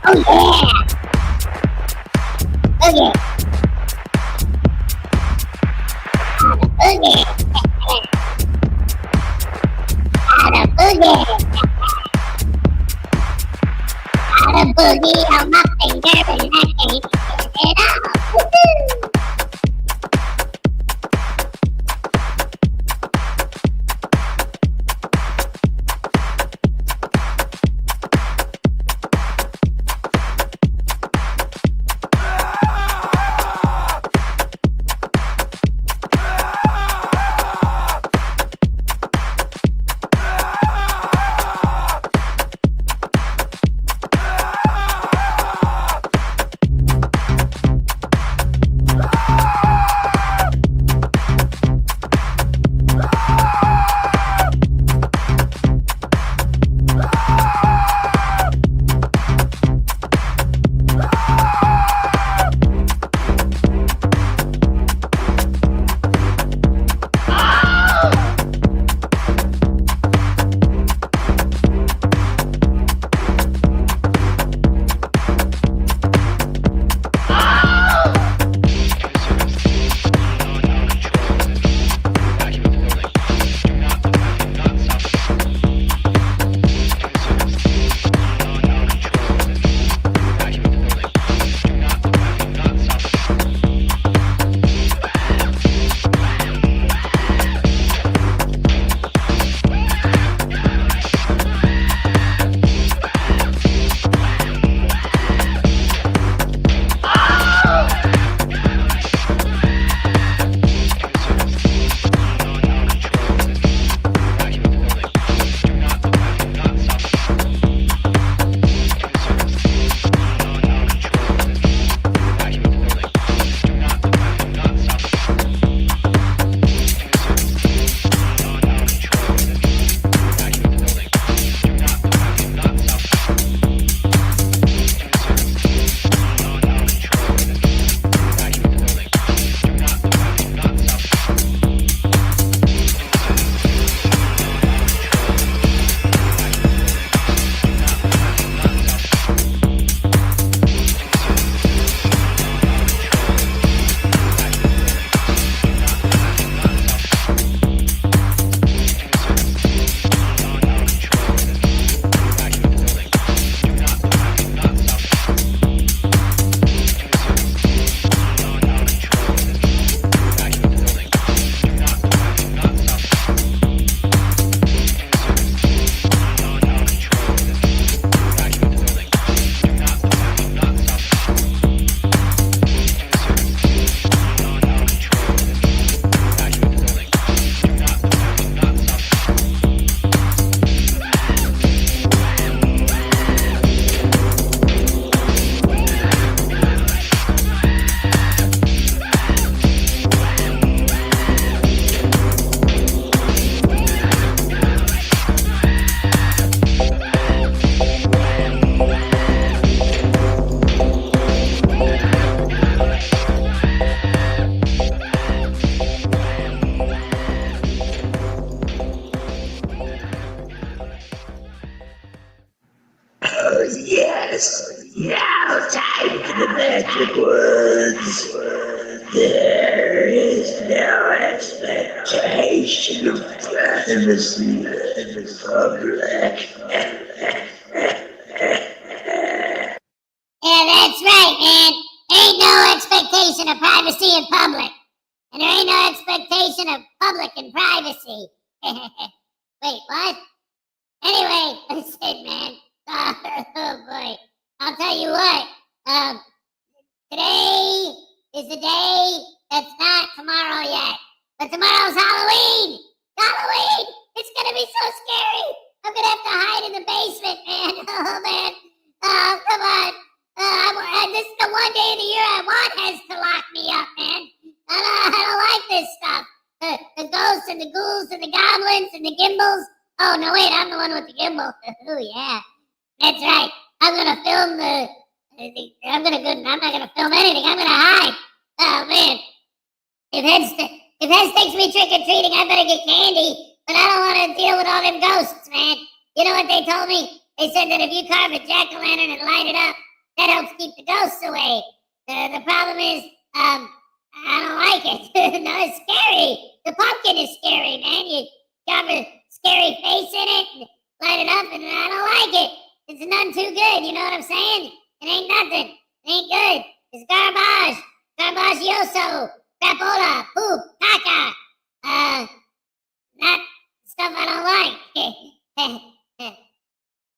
Oh yeah! Boogie! Boogie! Out of boogie! Out of boogie on my finger and I can't get it off. Woo-hoo! Now time for the magic words. There is no expectation of privacy in the public. Yeah, that's right, man. Ain't no expectation of privacy in public. And there ain't no expectation of public and privacy. Wait, what? Anyway, listen, man. Oh boy. I'll tell you what. Today is the day that's not tomorrow yet. But tomorrow's Halloween! Halloween! It's gonna be so scary! I'm gonna have to hide in the basement, man. Oh, man. Oh, come on. This is the one day of the year I want Hez to lock me up, man. I don't like this stuff. The ghosts and the ghouls and the goblins and the gimbals. Oh, no, wait, I'm the one with the gimbal. Oh, yeah. That's right. I'm gonna film I'm not gonna film anything. I'm gonna hide. Oh, man. If Hez takes me trick-or-treating, I better get candy. But I don't want to deal with all them ghosts, man. You know what they told me? They said that if you carve a jack-o'-lantern and light it up, That helps keep the ghosts away. The problem is, I don't like it. No, it's scary. The pumpkin is scary, man. You got a scary face in it and light it up, and I don't like it. It's none too good, you know what I'm saying? It ain't nothing. It ain't good. It's garbage. Garbagioso. Crapola. Poop. Caca. Not stuff I don't like.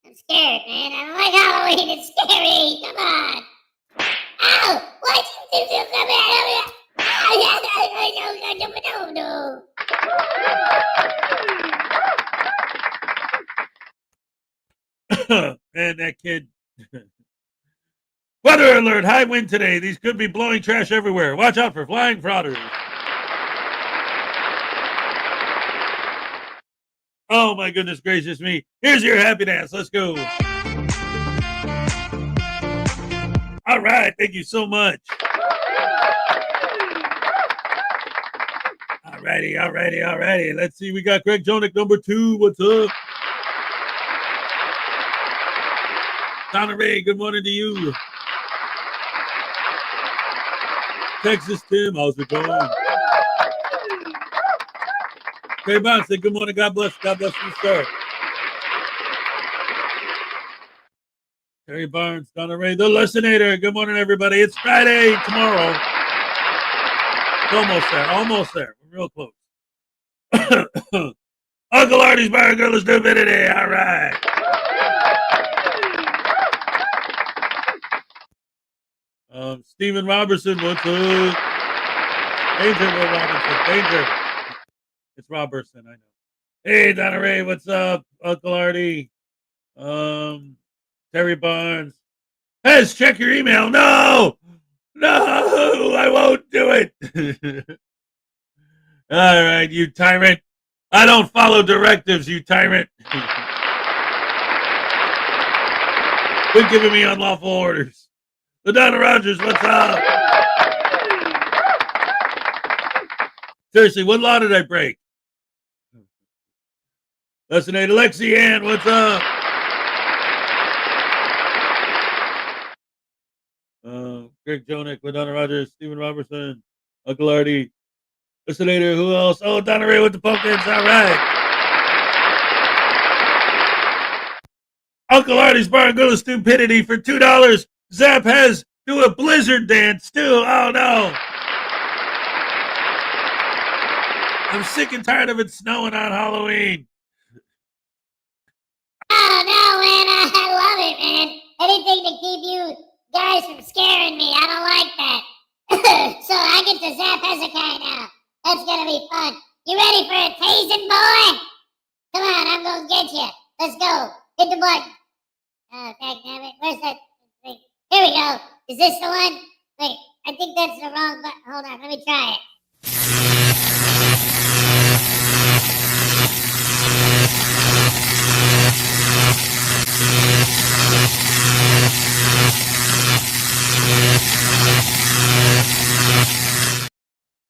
I'm scared, man. I don't like Halloween. It's scary. Come on. Ow! What did you do? Come here. Man, that kid. Weather alert, high wind today. These could be blowing trash everywhere. Watch out for flying frauders. Oh my goodness gracious me. Here's your happy dance. Let's go. All right, thank you so much. Alrighty. Let's see, we got Greg Jonick, number 2. What's up? Donna Ray, good morning to you. Texas Tim, how's it going? Trey Bond said, good morning, God bless you, sir. Terry Barnes, Donna Ray, the Listenator. Good morning, everybody. It's Friday tomorrow. It's almost there. We're real close. Uncle Artie's Bar Girl is Stupidity. All right. Stephen Robertson, what's up? Danger. It's Robertson, I know. Hey, Donna Ray, what's up? Uncle Artie. Terry Barnes. Hez, check your email. No, I won't do it. All right, you tyrant. I don't follow directives, you tyrant. Quit giving me unlawful orders. LaDonna Rogers, what's up? Seriously, what law did I break? Listening to Lexi Ann, what's up? Greg Jonick, LaDonna Rogers, Stephen Robertson, Uncle Artie. Listening to who else? Oh, Donna Ray with the pumpkins. All right. Uncle Artie's Bar and Grill of Stupidity for $2. Zap has do a blizzard dance too. Oh no. I'm sick and tired of it snowing on Halloween. Oh no, man, I love it, man. Anything to keep you guys from scaring me. I don't like that. So I get to zap Hezokuai now. That's gonna be fun. You ready for a tasing, boy? Come on, I'm gonna get you. Let's go. Hit the button. Oh, damn it. Where's that thing? Here we go. Is this the one? Wait, I think that's the wrong button. Hold on, let me try it.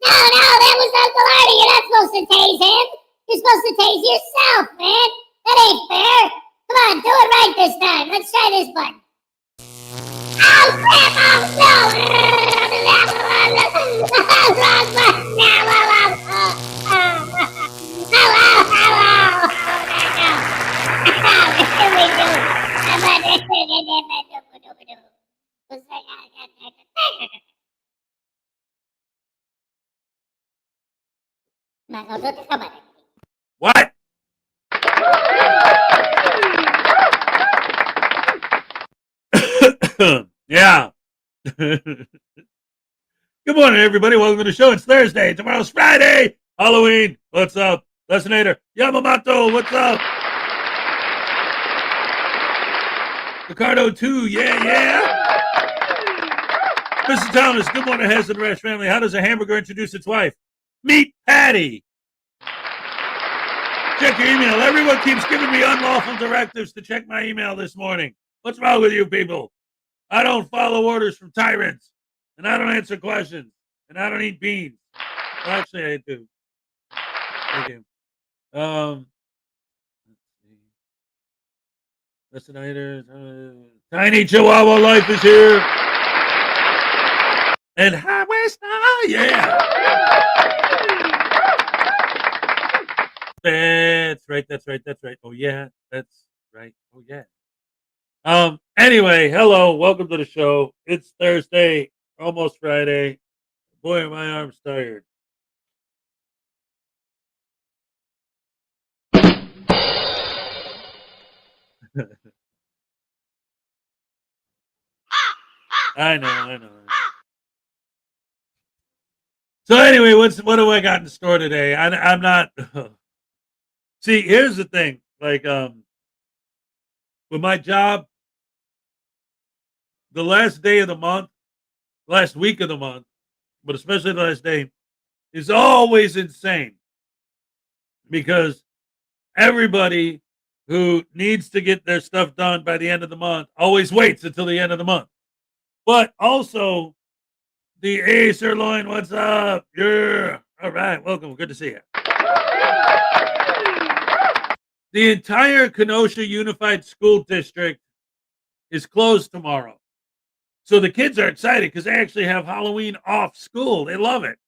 No, that was Uncle Artie. You're not supposed to tase him. You're supposed to tase yourself, man. That ain't fair. Come on, do it right this time. Let's try this button. Oh, crap! Oh, no! Wrong button! What? Yeah. Good morning, everybody. Welcome to the show. It's Thursday. Tomorrow's Friday. Halloween. What's up? Lessinator. Yamamoto. What's up? Ricardo 2. Yeah. Mr. Thomas. Good morning, Hez and the Rash family. How does a hamburger introduce its wife? Meet Patty. Check your email. Everyone keeps giving me unlawful directives to check my email this morning. What's wrong with you people? I don't follow orders from tyrants. And I don't answer questions. And I don't eat beans. Well, actually, I do. I do. Listeners, Tiny Chihuahua Life is here. And Highway Star, yeah. That's right. That's right. That's right. Oh yeah, that's right. Oh yeah. Anyway, hello, welcome to the show. It's Thursday, almost Friday. Boy, are my arms tired. I know. So anyway, what do I got in store today? I'm not. See, here's the thing. Like, with my job, the last day of the month, last week of the month, but especially the last day, is always insane because everybody who needs to get their stuff done by the end of the month always waits until the end of the month. But also, the A Sirloin, what's up? Yeah. All right. Welcome. Good to see you. The entire Kenosha Unified School District is closed tomorrow. So the kids are excited because they actually have Halloween off school. They love it.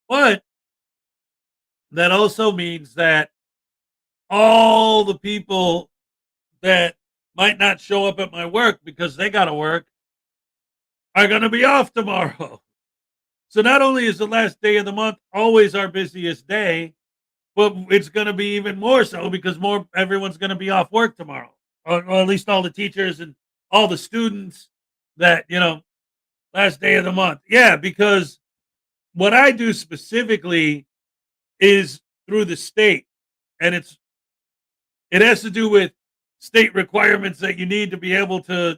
But that also means that all the people that might not show up at my work because they got to work are going to be off tomorrow. So not only is the last day of the month always our busiest day, but it's going to be even more so because everyone's going to be off work tomorrow, or at least all the teachers and all the students that last day of the month. Yeah, because what I do specifically is through the state, and it has to do with state requirements that you need to be able to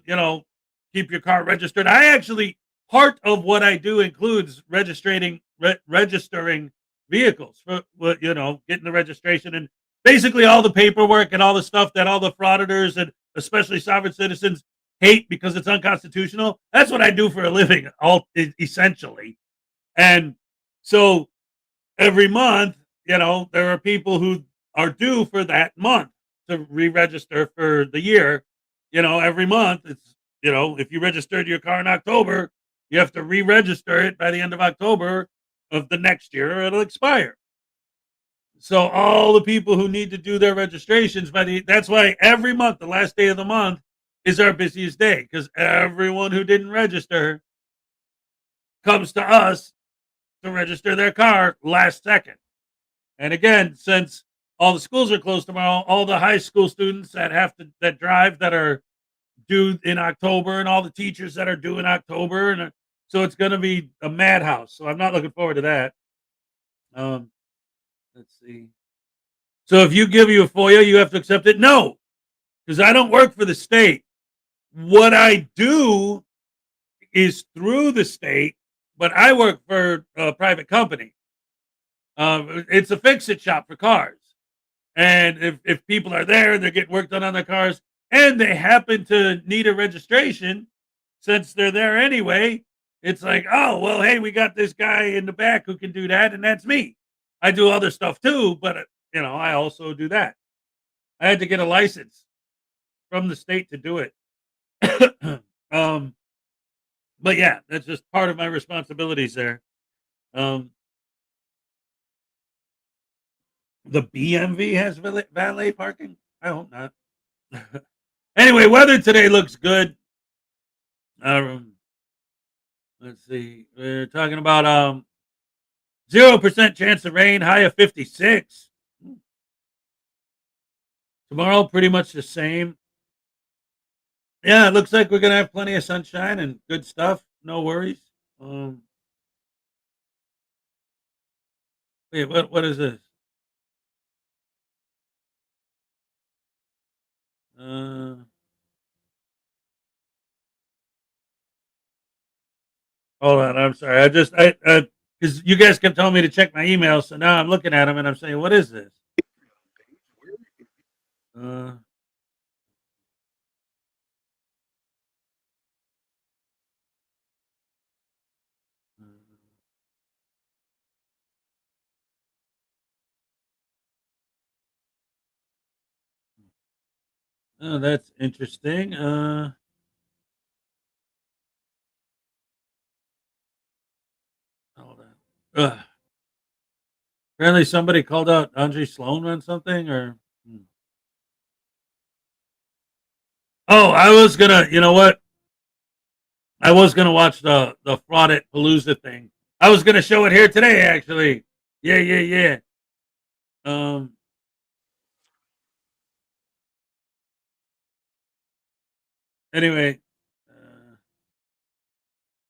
keep your car registered. I actually, part of what I do includes registering vehicles for getting the registration and basically all the paperwork and all the stuff that all the frauditors and especially sovereign citizens hate because it's unconstitutional. That's what I do for a living, essentially. And so every month, there are people who are due for that month to re-register for the year. Every month it's if you registered your car in October, you have to re-register it by the end of October of the next year, or it'll expire. So all the people who need to do their registrations that's why every month, the last day of the month is our busiest day, because everyone who didn't register comes to us to register their car last second. And again, since all the schools are closed tomorrow, all the high school students that drive that are due in October, and all the teachers that are due in October, and so it's going to be a madhouse. So I'm not looking forward to that. Let's see. So if you give you a FOIA, you have to accept it? No, because I don't work for the state. What I do is through the state, but I work for a private company. It's a fix-it shop for cars. And if people are there, they're getting work done on their cars, and they happen to need a registration, since they're there anyway, it's like, oh, well, hey, we got this guy in the back who can do that, and that's me. I do other stuff too, but I also do that. I had to get a license from the state to do it. um, but yeah, that's just part of my responsibilities there. The BMV has valet parking? I hope not. Anyway, weather today looks good. Let's see. We're talking about 0% chance of rain, high of 56. Tomorrow, pretty much the same. Yeah, it looks like we're gonna have plenty of sunshine and good stuff. No worries. Wait, what is this? Uh, Hold on. I'm sorry. Because you guys kept telling me to check my email, so now I'm looking at them and I'm saying, what is this? Uh, Oh, that's interesting. Hold on. Apparently somebody called out Andre Sloan on something, or oh, I was gonna. You know what? I was gonna watch the Fraudit Palooza thing. I was gonna show it here today, actually. Yeah, yeah, yeah. Um. Anyway,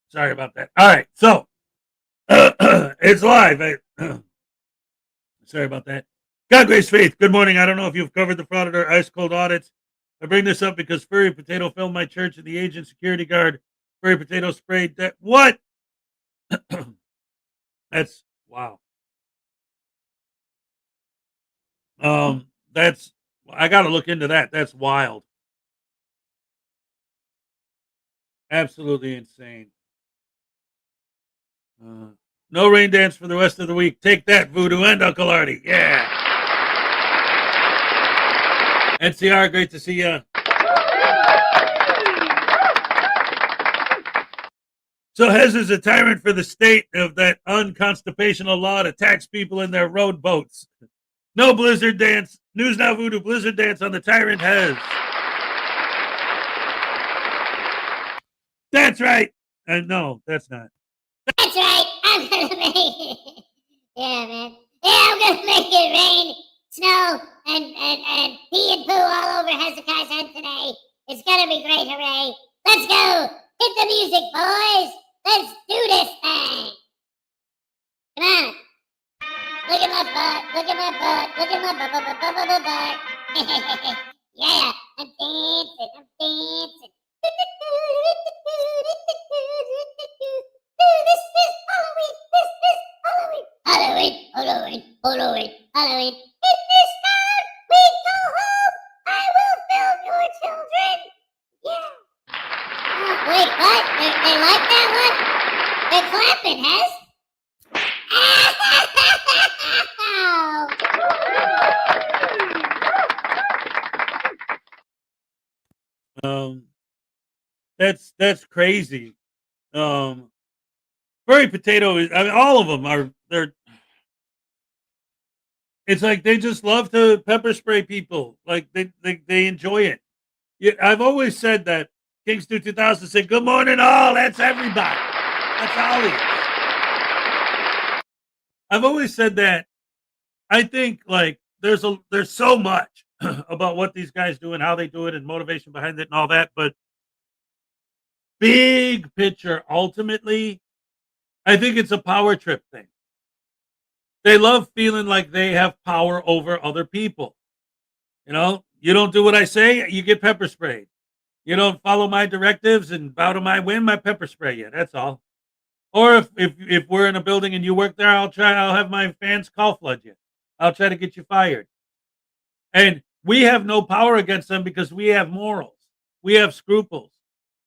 sorry about that. All right, so it's live. Sorry about that. God grace faith. Good morning. I don't know if you've covered the Frauditor ice cold audits. I bring this up because Furry Potato filmed my church and the agent security guard. Furry Potato sprayed that. What? That's wow. That's I got to look into that. That's wild. Absolutely insane. No rain dance for the rest of the week. Take that, Voodoo and Uncle Artie. Yeah. NCR, great to see you. So Hez is a tyrant for the state of that unconstitutional law to tax people in their road boats. No blizzard dance. News Now Voodoo blizzard dance on the tyrant Hez. That's right. No, that's not. That's right. I'm gonna make it. Yeah, man. Yeah, I'm gonna make it rain, snow, and pee and poo all over Hezekiah's head today. It's gonna be great, hooray. Let's go. Hit the music, boys. Let's do this thing. Come on. Look at my butt. Look at my butt. Look at my butt. Yeah, I'm dancing. I'm dancing. This is Halloween. This is Halloween. Halloween. Halloween. Halloween. Halloween. In this town, we go home. I will film your children. Yeah. Oh, wait, what? They like that one? They're clapping, Hez? That's crazy. Furry Potato is. I mean, all of them are. They're. It's like they just love to pepper spray people. Like they enjoy it. Yeah, I've always said that. Kings 2000 said, "Good morning, all." That's everybody. That's all it is. I've always said that. I think like there's so much about what these guys do and how they do it and motivation behind it and all that, but big picture, ultimately, I think it's a power trip thing. They love feeling like they have power over other people. You know, you don't do what I say, you get pepper sprayed. You don't follow my directives and bow to my whim, I pepper spray you. That's all. Or if we're in a building and you work there, I'll have my fans call flood you. I'll try to get you fired. And we have no power against them because we have morals. We have scruples.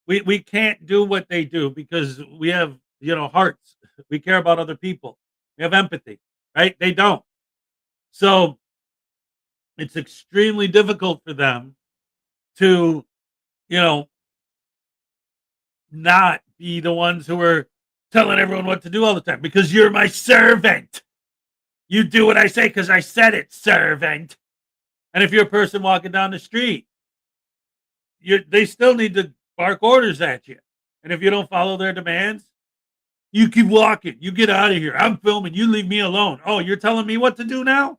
We can't do what they do because we have, hearts. We care about other people. We have empathy, right? They don't. So it's extremely difficult for them to, not be the ones who are telling everyone what to do all the time because you're my servant. You do what I say because I said it, servant. And if you're a person walking down the street, they still need to bark orders at you. And if you don't follow their demands, you keep walking. You get out of here. I'm filming. You leave me alone. Oh, you're telling me what to do now?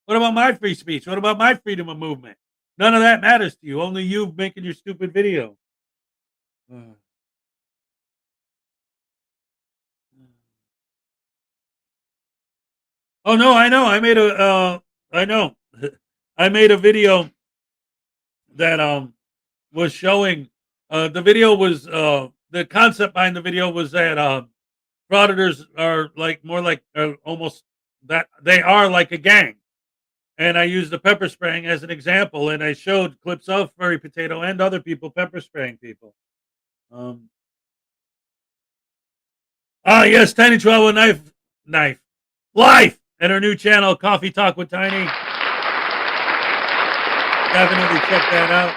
What about my free speech? What about my freedom of movement? None of that matters to you. Only you making your stupid video. Oh no, I know. I made a I know. I made a video that was showing the video was the concept behind the video was that frauditors are like more like almost that they are like a gang. And I used the pepper spraying as an example, and I showed clips of Furry Potato and other people pepper spraying people. Yes, Tiny Chihuahua knife, life, and our new channel, Coffee Talk with Tiny. definitely check that out.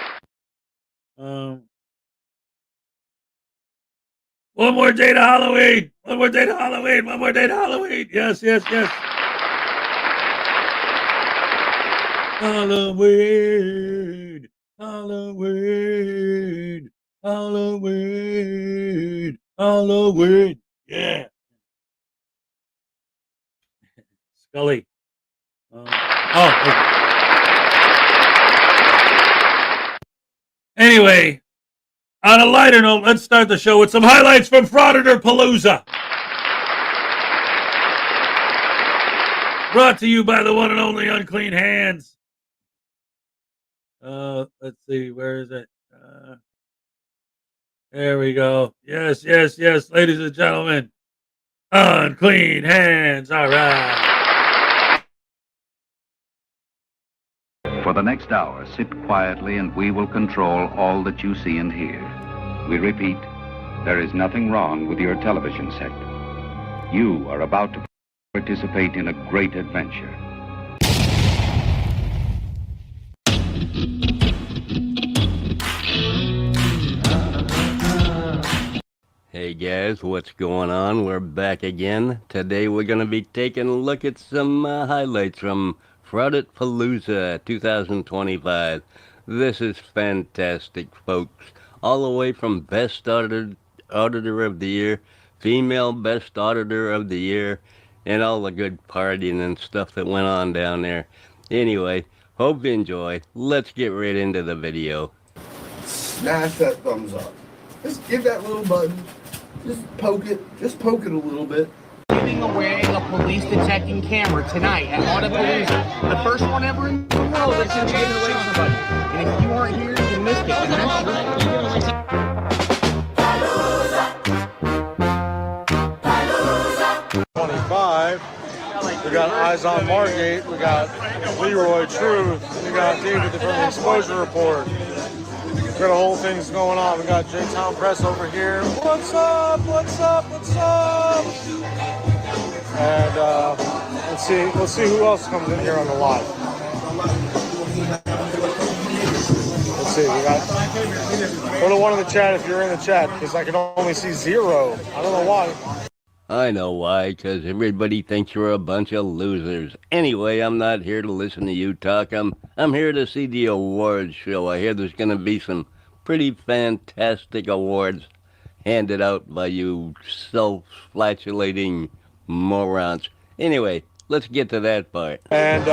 One more day to Halloween. One more day to Halloween. One more day to Halloween. Yes, yes, yes. Halloween. Halloween. Halloween. Halloween. Yeah. Scully. Okay. Anyway, on a lighter note, let's start the show with some highlights from Frauditor Palooza. Brought to you by the one and only Unclean Hands. Let's see, where is it? There we go. Yes, yes, yes, ladies and gentlemen. Unclean Hands. All right. For the next hour, sit quietly and we will control all that you see and hear. We repeat, there is nothing wrong with your television set. You are about to participate in a great adventure. Hey guys, what's going on? We're back again. Today we're going to be taking a look at some highlights from Frauditor Palooza 2025. This is fantastic, folks. All the way from Best Auditor of the Year, Female Best Auditor of the Year, and all the good partying and stuff that went on down there. Anyway, hope you enjoy. Let's get right into the video. Smash that thumbs up. Just give that little button. Just poke it a little bit. Giving away a police detecting camera tonight at Audipalooza. The first one ever in the world that's going to give it away to somebody. And if you aren't here, you missed it. And that's right. 25. We got Eyes on Margate. We got Leroy Truth. We got David from the Exposure Report. We got a whole thing's going on. We got J-Town Press over here. What's up? What's up? What's up? And let's see who else comes in here on the live. Let's see. We got. Go to one in the chat if you're in the chat, because I can only see 0. I don't know why. I know why, because everybody thinks you're a bunch of losers. Anyway, I'm not here to listen to you talk. I'm here to see the awards show. I hear there's going to be some pretty fantastic awards handed out by you self-flatulating morons. Anyway, let's get to that part. And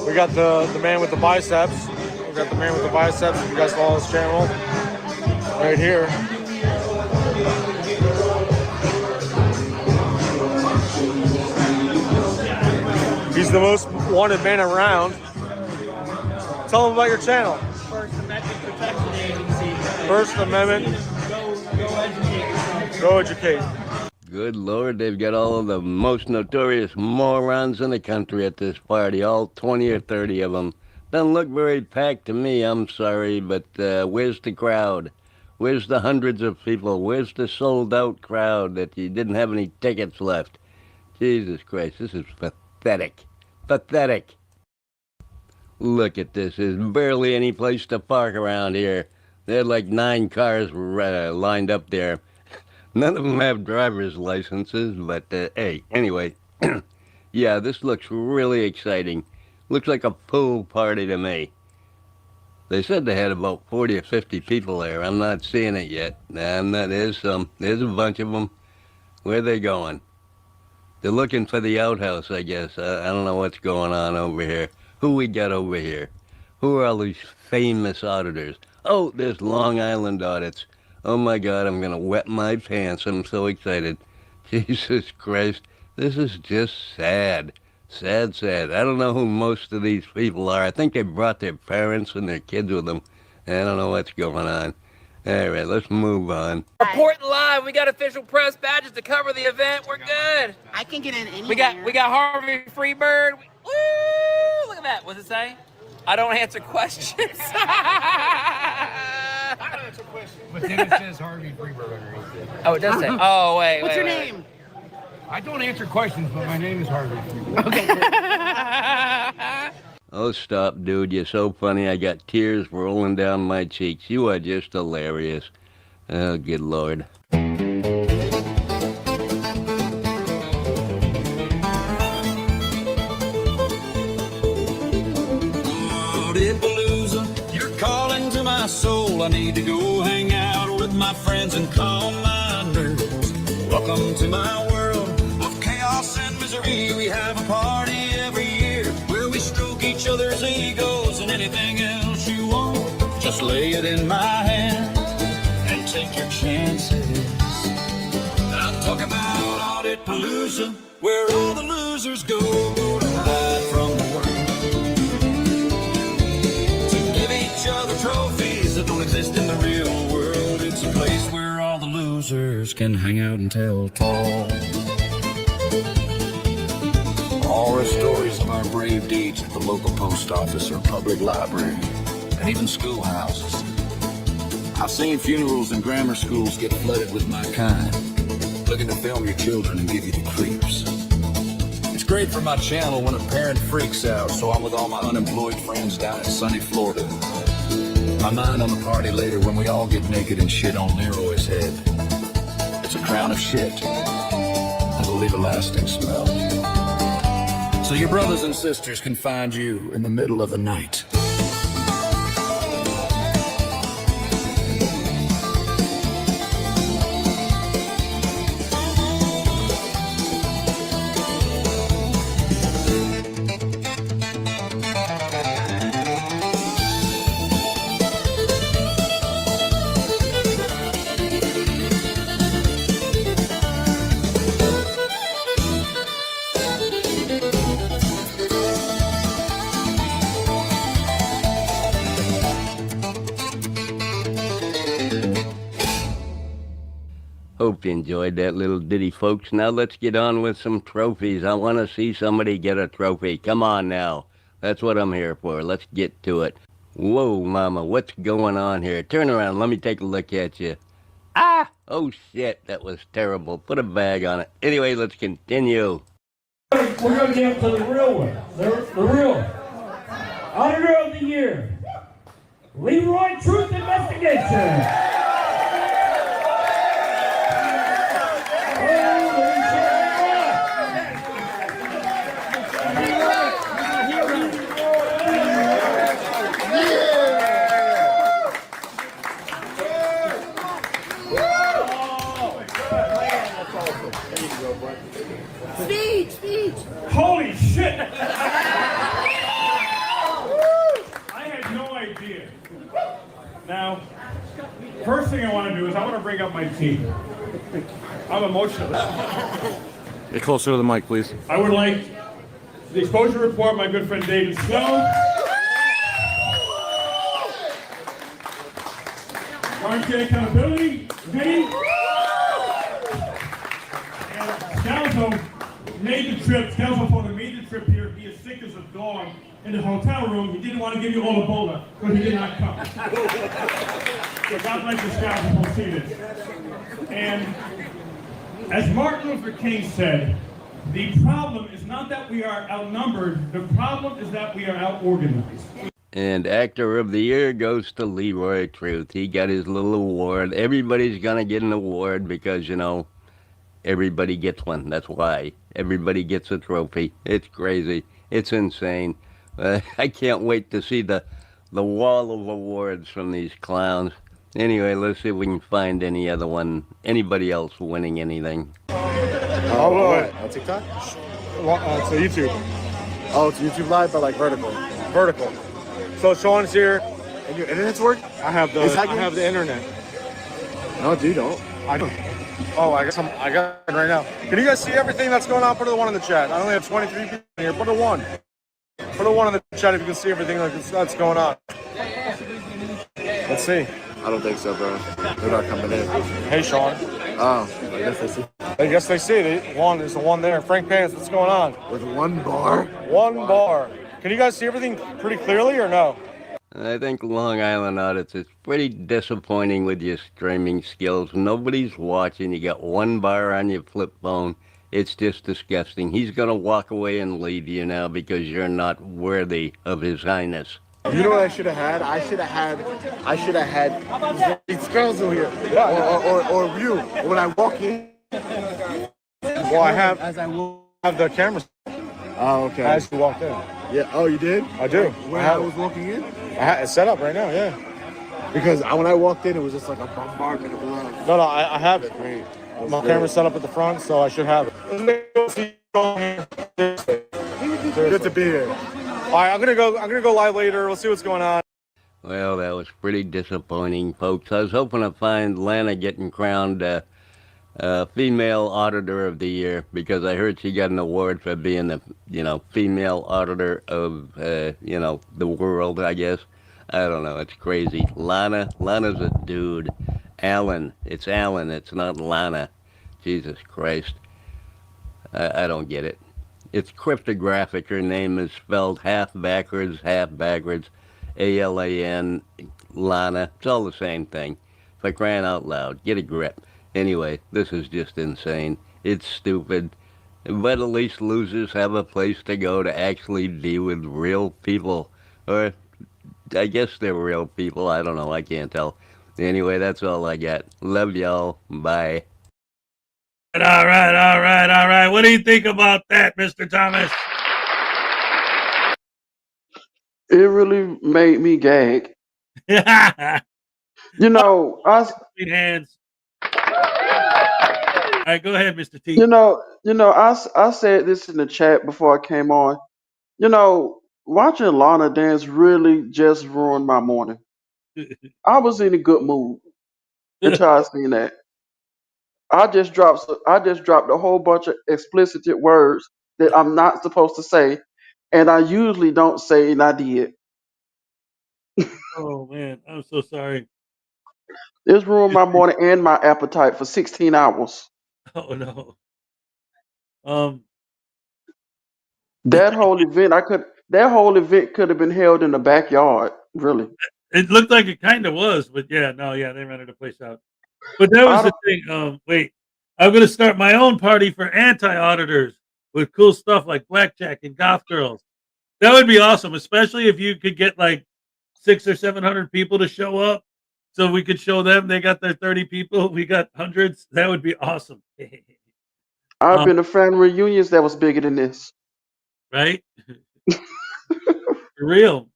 we got the man with the biceps. We got the man with the biceps. If you guys follow his channel, right here. He's the most wanted man around. Tell him about your channel. First Amendment Protection Agency. First Amendment. Go educate. Good Lord, they've got all of the most notorious morons in the country at this party, all 20 or 30 of them. Doesn't look very packed to me, I'm sorry, but where's the crowd? Where's the hundreds of people? Where's the sold-out crowd that you didn't have any tickets left? Jesus Christ, this is pathetic. Pathetic. Look at this. There's barely any place to park around here. There are like 9 cars lined up there. None of them have driver's licenses, but hey, anyway. Yeah, this looks really exciting. Looks like a pool party to me. They said they had about 40 or 50 people there. I'm not seeing it yet. There's a bunch of them. Where are they going? They're looking for the outhouse, I guess. I don't know what's going on over here. Who we got over here? Who are all these famous auditors? Oh, there's Long Island audits. Oh my God, I'm gonna wet my pants. I'm so excited. Jesus Christ, this is just sad. Sad, sad. I don't know who most of these people are. I think they brought their parents and their kids with them. I don't know what's going on. All right, let's move on. Reporting live. We got official press badges to cover the event. We're good. I can get in anywhere. We got Harvey Freebird. Woo! Look at that. What's it say? I don't answer questions. I don't answer questions. But then it says Harvey Freebird underneath it. Oh, it does say. Oh, wait. What's your wait. name? I don't answer questions, but my name is Harvey Freebird. Okay. Oh, stop, dude. You're so funny. I got tears rolling down my cheeks. You are just hilarious. Oh, good Lord. You're calling to my soul. I need to go hang out with my friends and calm my nerves. Welcome to my world of chaos and misery. We have a party every year where we stroke each other's egos, and anything else you want, just lay it in my hand and take your chances. I'm talking about Audit Palooza, where all the losers go to hide from the world. Each other trophies that don't exist in the real world. It's a place where all the losers can hang out and tell tall horror stories of our brave deeds at the local post office or public library, and even schoolhouses. I've seen funerals and grammar schools get flooded with my kind, looking to film your children and give you the creeps. It's great for my channel when a parent freaks out, so I'm with all my unemployed friends down in sunny Florida. My mind on the party later when we all get naked and shit on Leroy's head. It's a crown of shit. It'll leave a lasting smell. So your brothers and sisters can find you in the middle of the night. Hope you enjoyed that little ditty, folks. Now let's get on with some trophies. I want to see somebody get a trophy. Come on now. That's what I'm here for. Let's get to it. Whoa, mama, what's going on here? Turn around. Let me take a look at you. Ah! Oh, shit. That was terrible. Put a bag on it. Anyway, let's continue. We're going to get to the real one. The real Auditor of the Year. Leroy Truth Investigation. Speech! Holy shit! I had no idea. Now, first thing I want to do is I want to bring up my team. I'm emotional. Get closer to the mic, please. I would like the exposure report, my good friend David Snow. Market Accountability Committee. And Scalzo made the trip. Scalzo Photo made the trip here. He is sick as a dog in the hotel room. He didn't want to give you all Ebola, but he did not come. So God bless the Scalzo who see this. And as Martin Luther King said, the problem is not that we are outnumbered, the problem is that we are out-organized. And Actor of the Year goes to Leroy Truth. He got his little award. Everybody's going to get an award because, you know, everybody gets one. That's why. Everybody gets a trophy. It's crazy. It's insane. I can't wait to see the wall of awards from these clowns. Anyway, let's see if we can find anybody else winning anything. Oh, what? On TikTok? It's a YouTube. Oh, it's YouTube Live, but like vertical. Vertical. So Sean's here, and your internet's working? I have the internet. No, you don't. I don't. Oh, I got it right now. Can you guys see everything that's going on? Put a 1 in the chat. I only have 23 people here. Put a 1. Put a 1 in the chat if you can see everything that's going on. Let's see. I don't think so, bro. They're not coming in. Hey, Sean. Oh, I guess they see. I guess they see it. There's the one there. Frank Pants, what's going on? With 1 bar? 1 bar. Can you guys see everything pretty clearly or no? I think Long Island Audits is pretty disappointing with your streaming skills. Nobody's watching. You got 1 bar on your flip phone. It's just disgusting. He's going to walk away and leave you now because you're not worthy of His Highness. You know what I should have had? I should have had these girls over here. Or you. When I walk in. Well, I have the camera. Oh, okay. I actually walked in. Yeah. Oh, you did? I do. When I was walking in? It's set up right now, yeah. Because when I walked in, it was just like a bombardment of love. No, I have it. Great. My camera's set up at the front, so I should have it. Good to be here. All right, I'm gonna go live later. We'll see what's going on. Well, that was pretty disappointing, folks. I was hoping to find Lana getting crowned female auditor of the year because I heard she got an award for being the female auditor of the world. I guess I don't know. It's crazy. Lana's a dude. It's Alan. It's not Lana. Jesus Christ. I don't get it. It's cryptographic. Her name is spelled half backwards. ALAN, Lana. It's all the same thing. For crying out loud, get a grip. Anyway, this is just insane. It's stupid. But at least losers have a place to go to actually deal with real people. Or, I guess they're real people. I don't know. I can't tell. Anyway, that's all I got. Love y'all. Bye. All right. What do you think about that, Mr. Thomas? It really made me gag. You know, hands. All right, go ahead, Mr. T. I said this in the chat before I came on. Watching Lana dance really just ruined my morning. I was in a good mood until I seen that. I just dropped a whole bunch of explicit words that I'm not supposed to say, and I usually don't say, and I did. Oh man, I'm so sorry. This ruined my morning and my appetite for 16 hours. Oh no. That whole event could have been held in the backyard, really. It looked like it kind of was, but they rented the place out. But that was the thing. Wait, I'm going to start my own party for anti-auditors with cool stuff like blackjack and goth girls. That would be awesome, especially if you could get like 600 or 700 people to show up, so we could show them they got their 30 people, we got hundreds. That would be awesome. I've been to family reunions that was bigger than this. Right? For real.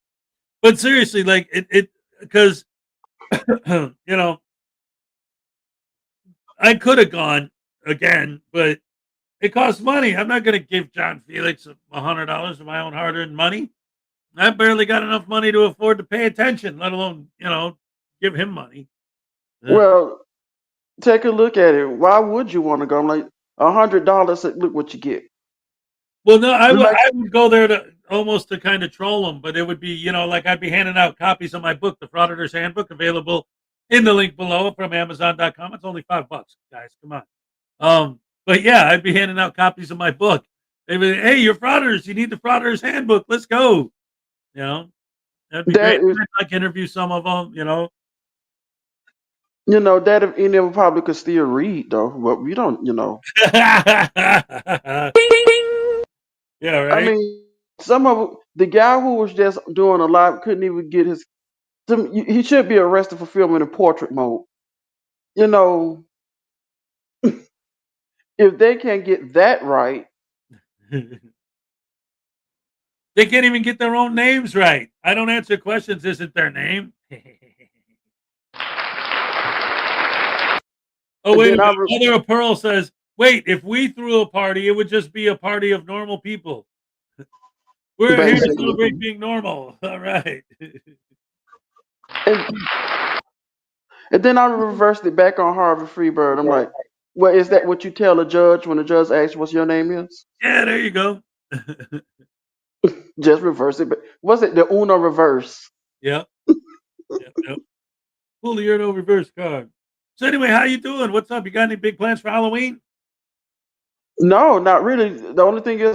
But seriously, like it because I could have gone again, but it costs money. I'm not going to give John Felix $100 of my own hard-earned money. I barely got enough money to afford to pay attention, let alone, give him money. Well, take a look at it. Why would you want to go? I'm like, $100. Look what you get. Well, no, I would go there to almost to kind of troll them, but it would be, like I'd be handing out copies of my book, The Frauditors Handbook, available in the link below from Amazon.com. It's only $5, guys. Come on. But yeah, I'd be handing out copies of my book. They'd be, hey, you're frauditors. You need the Frauditors Handbook. Let's go. That'd be great. I'd like interview some of them. That if any of them probably could still read though, but we don't. Yeah, right. I mean, some of the guy who was just doing a live couldn't even get his. He should be arrested for filming in portrait mode. If they can't get that right, they can't even get their own names right. I don't answer questions. Isn't their name? Oh wait, Mother of Pearl says, "Wait, if we threw a party, it would just be a party of normal people. We're here to celebrate being normal." All right. And then I reversed it back on Harvey Freebird. I'm like, well, is that what you tell a judge when the judge asks what your name is? Yeah, there you go. Just reverse it. But was it the Uno reverse? Yep. Yep. Pull the Uno reverse card. So anyway, how you doing? What's up? You got any big plans for Halloween? No, not really. The only thing is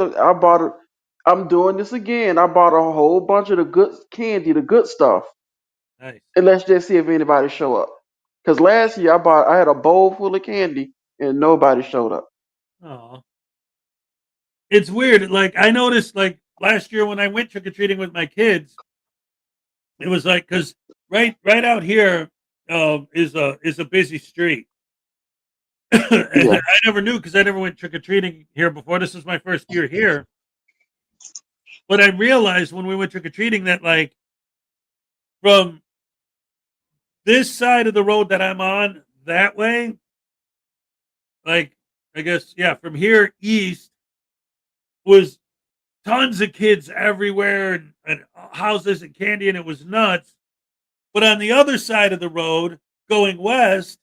I'm doing this again. I bought a whole bunch of the good candy, the good stuff. Nice. And let's just see if anybody show up. Because last year I had a bowl full of candy and nobody showed up. Oh. It's weird. Like I noticed, like last year when I went trick or treating with my kids, it was like because right out here is a busy street, and Yeah. I never knew because I never went trick or treating here before. This is my first year here, but I realized when we went trick or treating that like from this side of the road that I'm on that way, like I guess yeah, from here east was tons of kids everywhere and houses and candy, and it was nuts. But on the other side of the road, going west,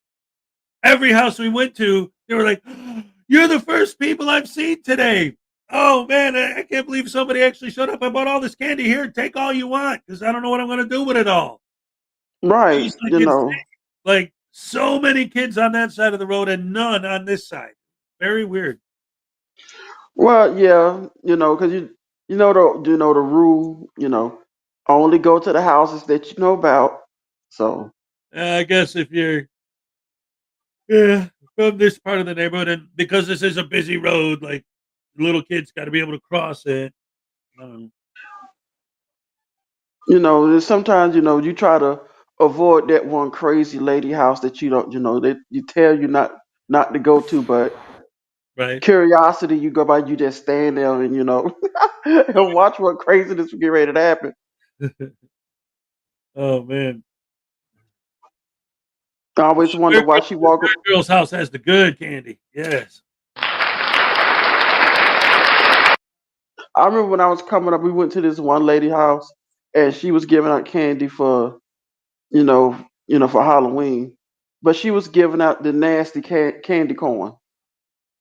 every house we went to, they were like, "You're the first people I've seen today." Oh man, I can't believe somebody actually showed up. I bought all this candy here. Take all you want because I don't know what I'm going to do with it all. It Right. was like insane. Like so many kids on that side of the road and none on this side. Very weird. Well, yeah, because you know the rule, only go to the houses that you know about. So, I guess if you're yeah, from this part of the neighborhood, and because this is a busy road, like little kids got to be able to cross it. Um, sometimes you try to avoid that one crazy lady house that you don't, that you tell you not to go to, but right? curiosity, you go by, you just stand there and and watch what craziness will get ready to happen. Oh man, I always wonder why she walk. That girl's house has the good candy. Yes. I remember when I was coming up, we went to this one lady house, and she was giving out candy for for Halloween, but she was giving out the nasty candy corn.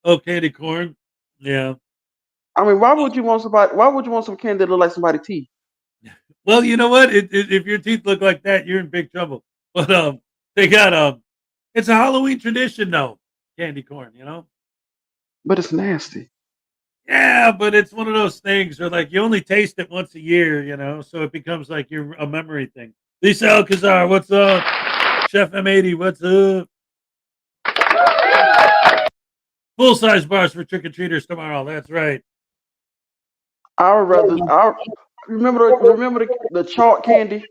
Oh, candy corn. Yeah. I mean, why would you want somebody? Why would you want some candy that look like somebody's teeth? Well, you know what? If your teeth look like that, you're in big trouble. But they got it's a Halloween tradition though. Candy corn, you know. But it's nasty. Yeah, but it's one of those things where like you only taste it once a year, you know, so it becomes like your a memory thing. Lisa Alcazar, what's up? Chef M80, what's up? Full size bars for trick or treaters tomorrow. That's right. I would rather. I remember the chalk candy.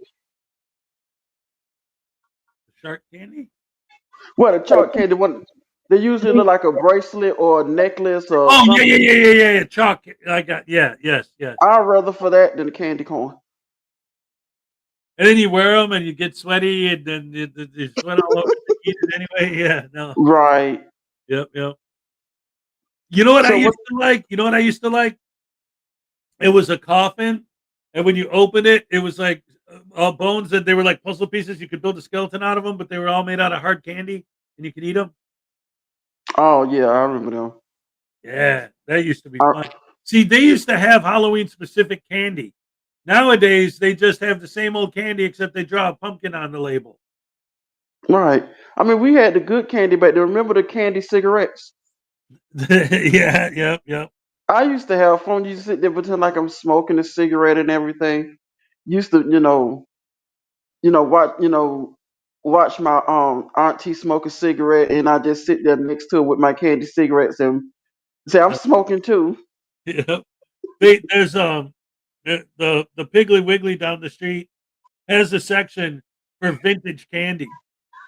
Shark candy? Well, the chalk candy one. They usually look like a bracelet or a necklace or Oh something. yeah. Chalk. I got yes. I'd rather for that than the candy corn. And then you wear them and you get sweaty and then you sweat all over the eat it anyway. Yeah, no. Right. Yep. You know what I So what? used to like? You know what I used to like? It was a coffin, and when you open it, it was like all bones, and they were like puzzle pieces. You could build a skeleton out of them, but they were all made out of hard candy, and you could eat them. Oh yeah, I remember them. Yeah, that used to be I, fun. See, they used to have Halloween specific candy. Nowadays, they just have the same old candy, except they draw a pumpkin on the label. right. I mean, we had the good candy back then. Remember the candy cigarettes? Yep. I used to have fun. You sit there pretend like I'm smoking a cigarette and everything. Used to, watch my auntie smoke a cigarette, and I just sit there next to her with my candy cigarettes and say I'm smoking too. Yep. There's the Piggly Wiggly down the street has a section for vintage candy,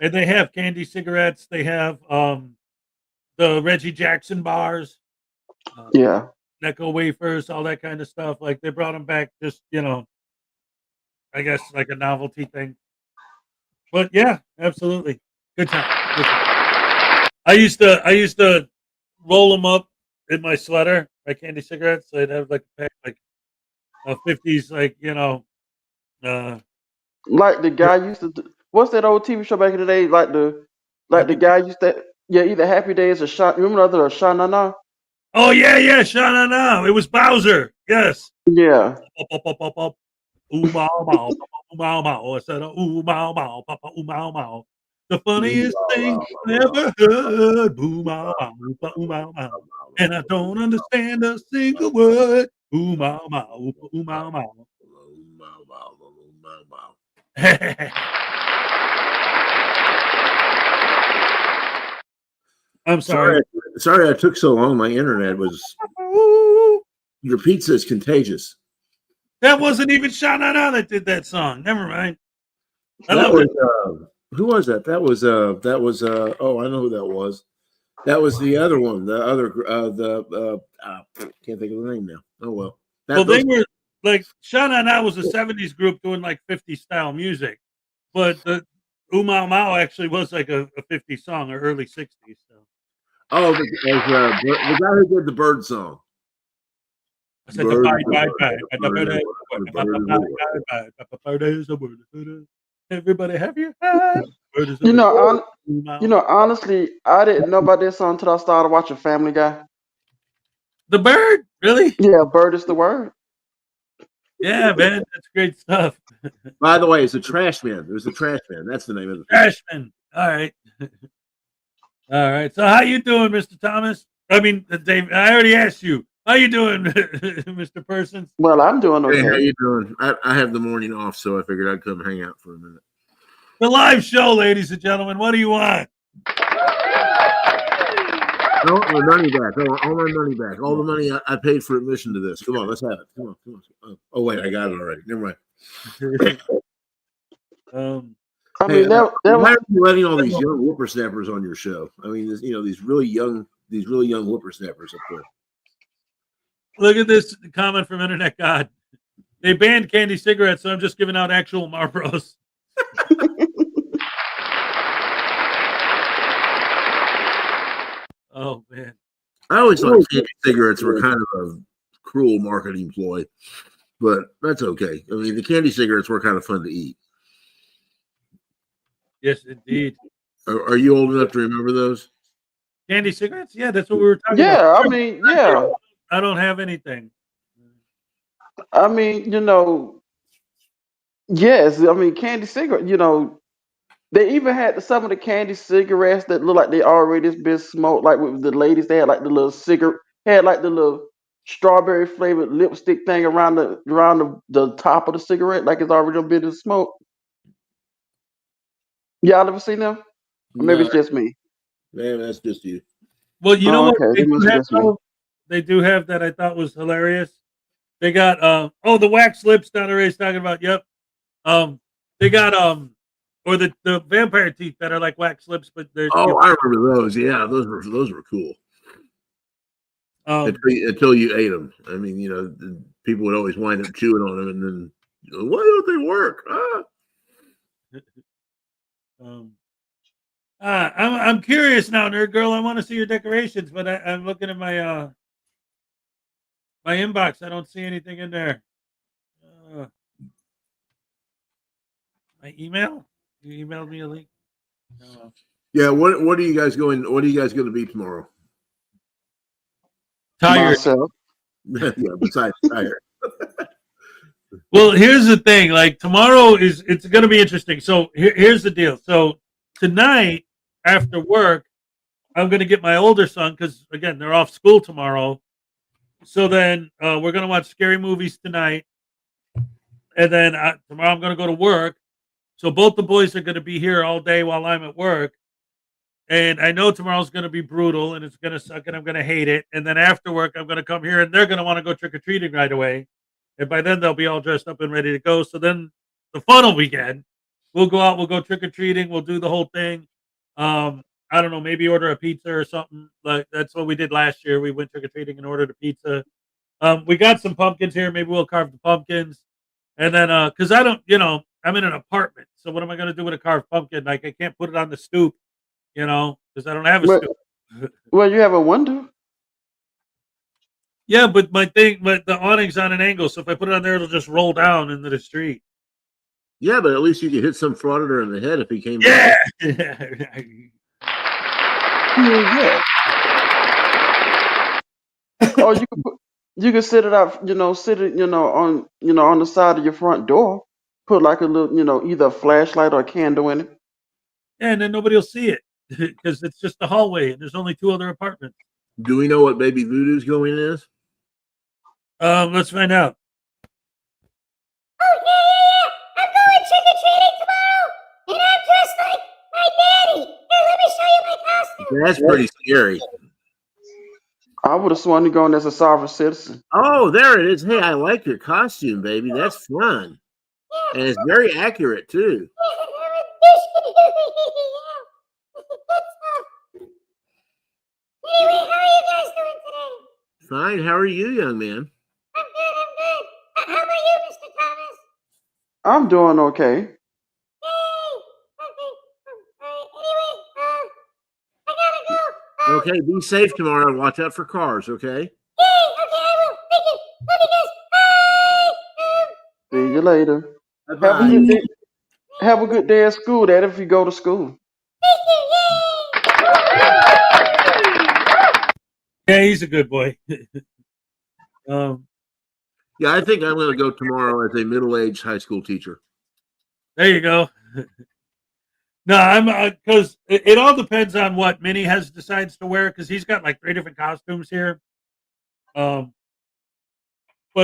and they have candy cigarettes. They have the Reggie Jackson bars, Yeah. Necco wafers, all that kind of stuff. Like they brought them back, just I guess like a novelty thing. But yeah, absolutely, good time. Good time. I used to roll them up in my sweater, my candy cigarettes. So I'd have like a pack, like a 50s, like uh, Like the guy used to. What's that old TV show back in the day? Like the Happy. guy used to. Yeah, either Happy Days or Shot. Remember the other Sha Na Na? Oh yeah, Shana now. It was Bowser. Yes. Yeah. Up, up, up, up. Ooh, mow, mow, papa, ooh, mow, mow. I said, ooh, mow, mow, papa, ooh, mow, mow. The funniest thing I ever heard. Ooh, mow, mow, ooh, mow, mow. And I don't understand a single word. Ooh, mow, mow, ooh, mow, mow. I'm sorry. Sorry I took so long. My internet was Your pizza is contagious. That wasn't even Sha Na Na that did that song. Never mind. I That love was it. who was that? That was oh, I know who that was. That was the other one. The other can't think of the name now. Oh well. Well, they were like Sha Na Na was a 70s group doing like 50 style music, but the Umau Mao actually was like a 50 song or early 60s. So. Oh, the guy who did the bird song. I said everybody have your hat. Honestly, I didn't know about this song until I started watching Family Guy. The bird, really? Yeah, bird is the word. Yeah, man, that's great stuff. By the way, it's a trash man. It was a trash man. That's the name of the trash man. All right. All right. So how you doing, Mr. Thomas? I mean, Dave, I already asked you. How you doing, Mr. Persons? Well, I'm doing okay. Hey, how you doing? I have the morning off, so I figured I'd come hang out for a minute. The live show, ladies and gentlemen. What do you want? I want my money back. I want all my money back. All the money I paid for admission to this. Come on, let's have it. Come on. Oh wait, I got it already. Never mind. I mean, why are you letting all these young whippersnappers on your show? I mean, these really young whippersnappers up there. Look at this comment from Internet God. They banned candy cigarettes, so I'm just giving out actual Marlboros. Oh man, I always thought candy cigarettes were kind of a cruel marketing ploy, but that's okay. I mean, the candy cigarettes were kind of fun to eat. Yes, indeed. Are you old enough to remember those? Candy cigarettes? Yeah, that's what we were talking about. Yeah, I mean, yeah. I don't have anything. I mean, yes. I mean, candy cigarette. They even had some of the candy cigarettes that look like they already been smoked. Like with the ladies, they had like the little strawberry flavored lipstick thing around the top of the cigarette, like it's already been in smoke. Y'all ever seen them? Or maybe it's just me. Man, that's just you. Well, you know what? Okay. They do have that I thought was hilarious. They got the wax lips down there he's talking about. Yep. They got or the vampire teeth that are like wax lips, but they're I remember those. Yeah, those were cool. Until you ate them. I mean, people would always wind up chewing on them, and then why don't they work? I'm curious now, nerd girl. I want to see your decorations, but I'm looking at my my inbox. I don't see anything in there. My email? You emailed me a link. Yeah. What are you guys going? What are you guys going to be tomorrow? Tired. Yeah. Besides tired. Well, here's the thing. Like tomorrow it's going to be interesting. So here's the deal. So tonight after work, I'm going to get my older son because again they're off school tomorrow. So then we're going to watch scary movies tonight, and then tomorrow I'm going to go to work. So both the boys are going to be here all day while I'm at work. And I know tomorrow's going to be brutal and it's going to suck and I'm going to hate it. And then after work, I'm going to come here and they're going to want to go trick-or-treating right away. And by then they'll be all dressed up and ready to go. So then the fun will begin. We'll go out, we'll go trick-or-treating. We'll do the whole thing. I don't know, maybe order a pizza or something. Like that's what we did last year. We went trick-or-treating and ordered a pizza. We got some pumpkins here. Maybe we'll carve the pumpkins. And then, cause I don't, I'm in an apartment. So what am I going to do with a carved pumpkin? Like I can't put it on the stoop, because I don't have a stoop. Well, you have a window. Yeah, but the awning's on an angle. So if I put it on there, it'll just roll down into the street. Yeah, but at least you could hit some frauditor in the head if he came. Yeah. Or you can sit it up, on the side of your front door. Put like a little, either a flashlight or a candle in it. Yeah, and then nobody will see it because it's just a hallway and there's only 2 other apartments. Do we know what Baby Voodoo's going is? Let's find out. Oh, yeah. I'm going trick-or-treating tomorrow, and I'm dressed like my daddy. Here, let me show you my costume. That's pretty scary. I would have sworn to going as a sovereign citizen. Oh, there it is. Hey, I like your costume, baby. That's fun. And it's very accurate, too. Anyway, how are you guys doing today? Fine. How are you, young man? I'm good, I'm good. How about you, Mr. Thomas? I'm doing okay. Yay! Okay. Anyway, I gotta go. Okay, be safe tomorrow and watch out for cars, okay? Yay! Okay, I will. Thank you. Love you guys. Bye! See you later. Bye-bye. Have a good day. Have a good day at school, Dad, if you go to school. Thank you. Yeah, he's a good boy. Yeah, I think I'm going to go tomorrow as a middle-aged high school teacher. There you go. No, I'm because it all depends on what Minnie has decides to wear because he's got like 3 different costumes here. But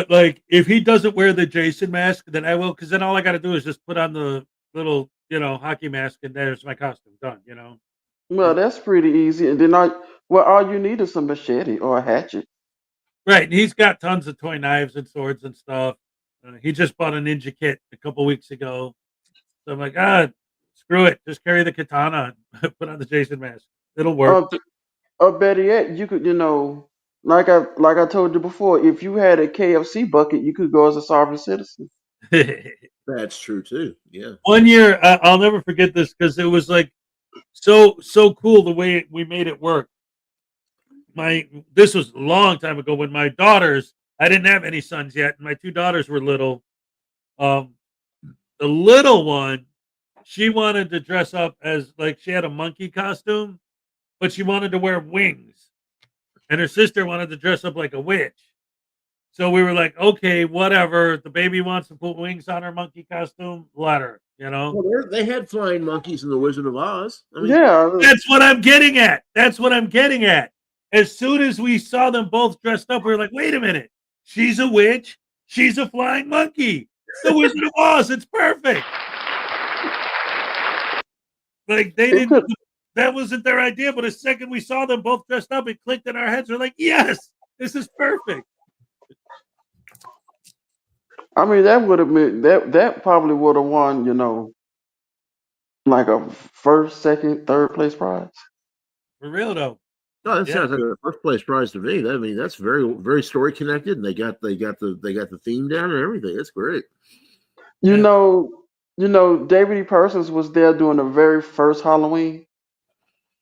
like if he doesn't wear the Jason mask, then I will because then all I got to do is just put on the little hockey mask and there's my costume done. Well, that's pretty easy. And then all you need is a machete or a hatchet. Right, and he's got tons of toy knives and swords and stuff. He just bought a ninja kit a couple weeks ago, so I'm like, screw it, just carry the katana and put on the Jason mask. It'll work. Or better yet, you could, like I told you before, if you had a KFC bucket, you could go as a sovereign citizen. That's true too. Yeah. One year, I'll never forget this because it was like so cool the way we made it work. This was a long time ago when my daughters, I didn't have any sons yet, and my 2 daughters were little. The little one, she wanted to dress up as like she had a monkey costume, but she wanted to wear wings, and her sister wanted to dress up like a witch. So we were like, okay, whatever. The baby wants to put wings on her monkey costume. Let her, Well, they had flying monkeys in the Wizard of Oz. Yeah, that's what I'm getting at. As soon as we saw them both dressed up, we were like, wait a minute. She's a witch. She's a flying monkey. The Wizard of Oz. It's perfect. Like they didn't. That wasn't their idea. But the second we saw them both dressed up, it clicked in our heads. We're like, yes, this is perfect. I mean, that would have been that probably would have won, like a first, second, third place prize. For real though. No, that sounds like a first place prize to me. I mean, that's very, very story connected, and they got the theme down and everything. That's great. You know, David E. Persons was there during the very first Halloween.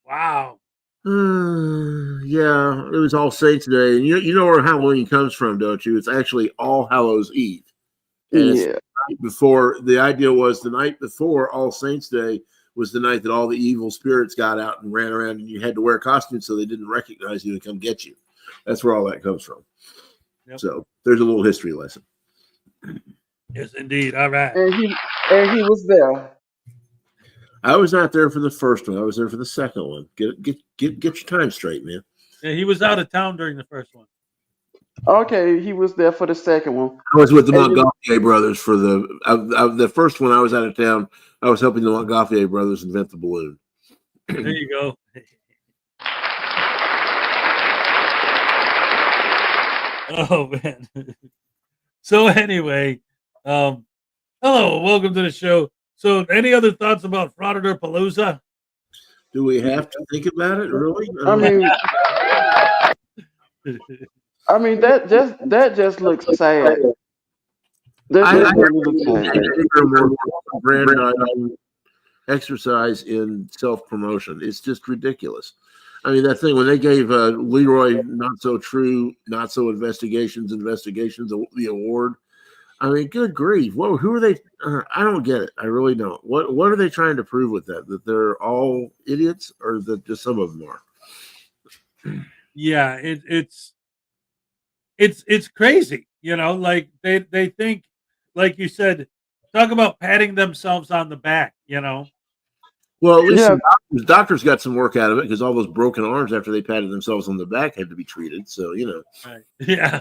Wow. Yeah, it was All Saints Day, and you know where Halloween comes from, don't you? It's actually All Hallows Eve. And Yeah. Before the idea was the night before All Saints Day was the night that all the evil spirits got out and ran around, and you had to wear costumes so they didn't recognize you and come get you. That's where all that comes from. Yep. So there's a little history lesson. Yes, indeed. All right. And he was there. I was not there for the first one. I was there for the second one. Get your time straight, man. Yeah, he was out of town during the first one. Okay, he was there for the second one. I was with the Montgolfier brothers for the first one. I was out of town. I was helping the Montgolfier brothers invent the balloon. There you go. Oh man. So anyway, hello, welcome to the show. So, any other thoughts about Frauditor Palooza? Do we have to think about it, really? I mean that just looks sad. Exercise in self-promotion. It's just ridiculous. I mean, that thing when they gave Leroy Not So True, Not So Investigations the award. I mean, good grief. Whoa, who are they? I don't get it. I really don't. What are they trying to prove with that? That they're all idiots, or that just some of them are? Yeah, it's crazy. Like they think, like you said, talk about patting themselves on the back. Well, at least doctors got some work out of it because all those broken arms after they patted themselves on the back had to be treated. So Right. Yeah.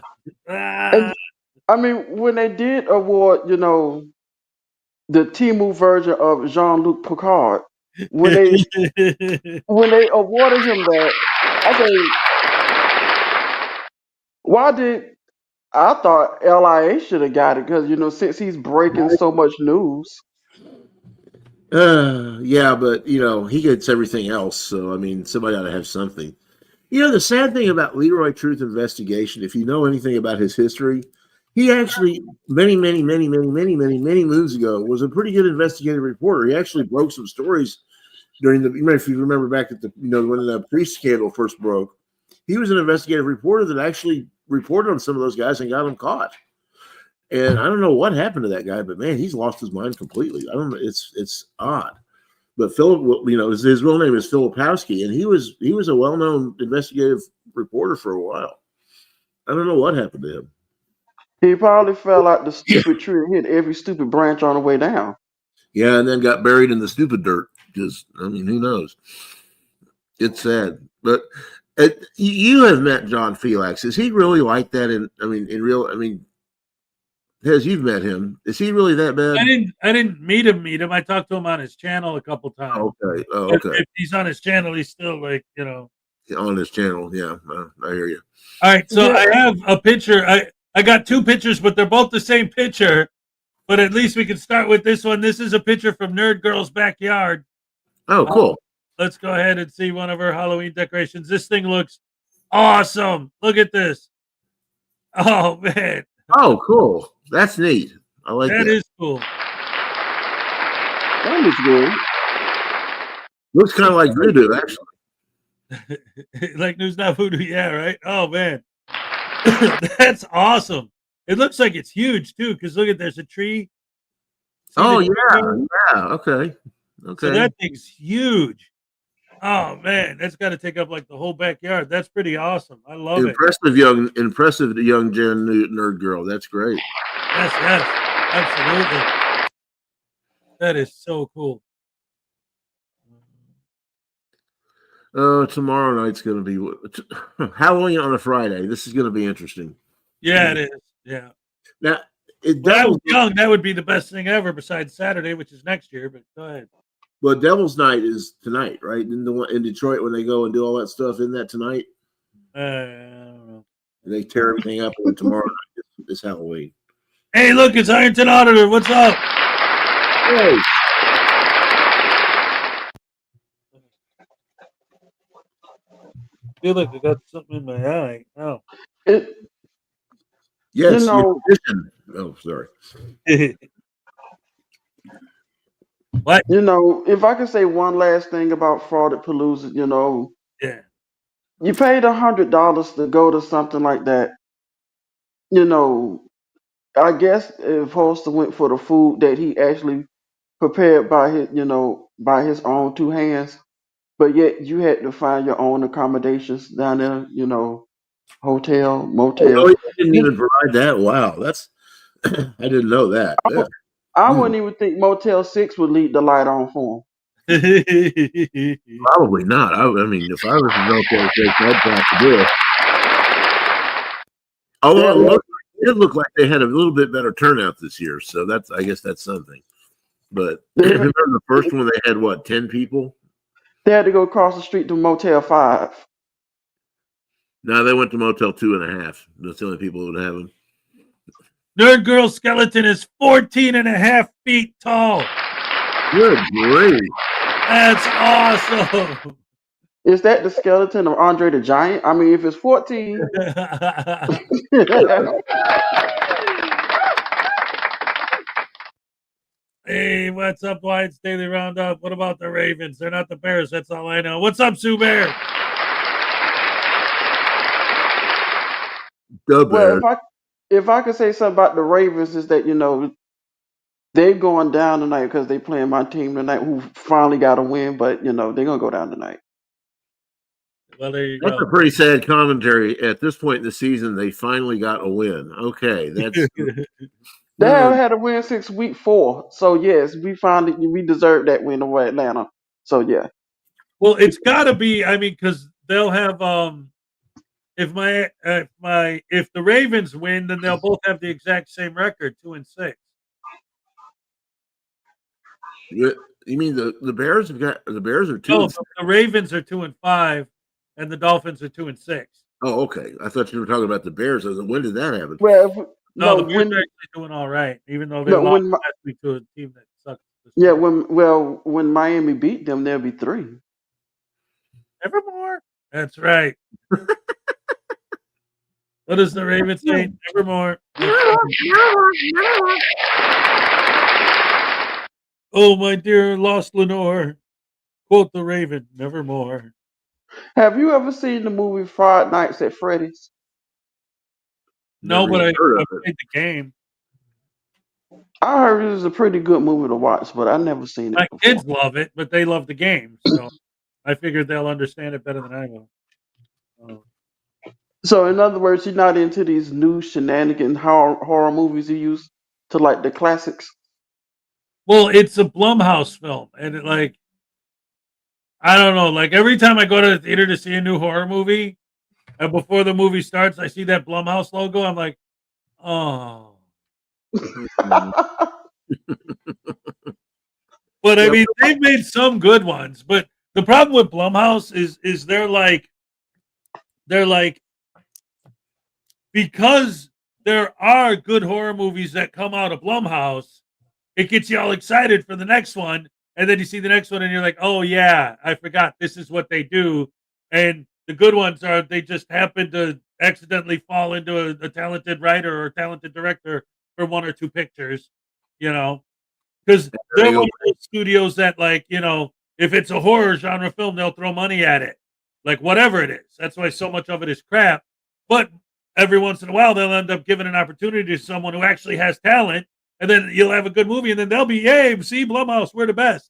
I mean, when they did award, the Timu version of Jean-Luc Picard, when they awarded him that, Why did I thought LIA should have got it because since he's breaking so much news. Yeah, but he gets everything else. So I mean, somebody ought to have something. The sad thing about Leroy Truth Investigation, if you know anything about his history, he actually many, many, many, many, many, many, many moons ago was a pretty good investigative reporter. He actually broke some stories during if you remember back at when the priest scandal first broke, he was an investigative reporter that actually reported on some of those guys and got them caught. And I don't know what happened to that guy, but man, he's lost his mind completely. I don't know. It's odd. But Philip, his real name is Filipowski, and he was a well-known investigative reporter for a while. I don't know what happened to him. He probably fell out the stupid tree and hit every stupid branch on the way down. Yeah, and then got buried in the stupid dirt. Because I mean, who knows? It's sad, but you have met John Felix. Is he really like that? As you've met him, is he really that bad? I didn't meet him. I talked to him on his channel a couple times. Okay. Oh, okay. If he's on his channel, he's still like, on his channel. Yeah, I hear you. All right, so I have a picture. I got two pictures, but they're both the same picture. But at least we can start with this one. This is a picture from Nerd Girl's backyard. Oh, cool. Let's go ahead and see one of her Halloween decorations. This thing looks awesome. Look at this. Oh, man. Oh, cool. That's neat. I like that. That is cool. That looks good. Looks kind of like voodoo, actually. Like News Not Voodoo, yeah, right? Oh, man. That's awesome. It looks like it's huge, too, because look at there's a tree. Oh, yeah. Okay. So that thing's huge. Oh, man. That's got to take up like the whole backyard. That's pretty awesome. I love it. Impressive young Jen Nerd Girl. That's great. Yes, absolutely. That is so cool. Tomorrow night's going to be Halloween on a Friday. This is going to be interesting. Yeah, it is. Yeah. Now, when I was young, that would be the best thing ever besides Saturday, which is next year, but go ahead. Well, Devil's Night is tonight, right? In Detroit when they go and do all that stuff, isn't that tonight? I don't know. And they tear everything up, and tomorrow night is Halloween. Hey, look, it's Ironton Auditor. What's up? Hey. I feel like I got something in my eye. Oh. Yes. Oh, sorry. What? If I could say one last thing about Frauditpalooza, yeah, you paid $100 to go to something like that. I guess if Holster went for the food that he actually prepared by his own two hands, but yet you had to find your own accommodations down there, hotel, motel. Oh, you didn't even provide that? Wow, that's I didn't know that. I wouldn't even think Motel 6 would leave the light on for him. Probably not. I mean, if I was in Motel 6, I'd have to do it. Although it looked like they had a little bit better turnout this year, so I guess that's something. But remember the first one, they had what, 10 people? They had to go across the street to Motel 5. No, they went to Motel 2.5. That's the only people who would have them. Nerd Girl's skeleton is 14.5 feet tall. Good grief. That's awesome. Is that the skeleton of Andre the Giant? I mean, if it's 14. Hey, what's up, Wyatt's Daily Roundup? What about the Ravens? They're not the Bears. That's all I know. What's up, Sue Bear? The Bears. Well, if I could say something about the Ravens, is that they're going down tonight because they playing my team tonight, who finally got a win. But they're gonna go down tonight. Well, there you That's go. a pretty sad commentary. At this point in the season, they finally got a win. Okay, that's. They haven't had a win since week 4. So yes, we deserve that win over Atlanta. So yeah. Well, it's got to be. I mean, because they'll have if the Ravens win, then they'll both have the exact same record, 2-6. You mean the Bears are 2? No, the Ravens are 2-5, and the Dolphins are 2-6. Oh, okay. I thought you were talking about the Bears. I was like, when did that happen? Well, No, no, the Bears when are actually doing all right, even though they no, lost when last week to a team that sucks. yeah, when Miami beat them, there'll be 3. Nevermore. That's right. What does the Ravens say? Nevermore. Oh, my dear lost Lenore. Quote the Raven, nevermore. Have you ever seen the movie Friday Nights at Freddy's? No, Never but even heard I of it. played the game. I heard it was a pretty good movie to watch, but I never seen it My before. kids love it, but they love the game, so I figured they'll understand it better than I will. So, in other words, you're not into these new shenanigan horror movies you used to like the classics. Well, it's a Blumhouse film, and I don't know. Like every time I go to the theater to see a new horror movie, and before the movie starts, I see that Blumhouse logo. I'm like, oh. But I mean, they've made some good ones. But the problem with Blumhouse is they're like because there are good horror movies that come out of Blumhouse, it gets you all excited for the next one, and then you see the next one, and you're like, "Oh yeah, I forgot this is what they do." And the good ones are they just happen to accidentally fall into a talented writer or talented director for 1 or 2 pictures, you know, because they're one of those studios that, like, if it's a horror genre film, they'll throw money at it, like whatever it is. That's why so much of it is crap. But every once in a while, they'll end up giving an opportunity to someone who actually has talent, and then you'll have a good movie, and then they'll be, "Yay, see Blumhouse, we're the best."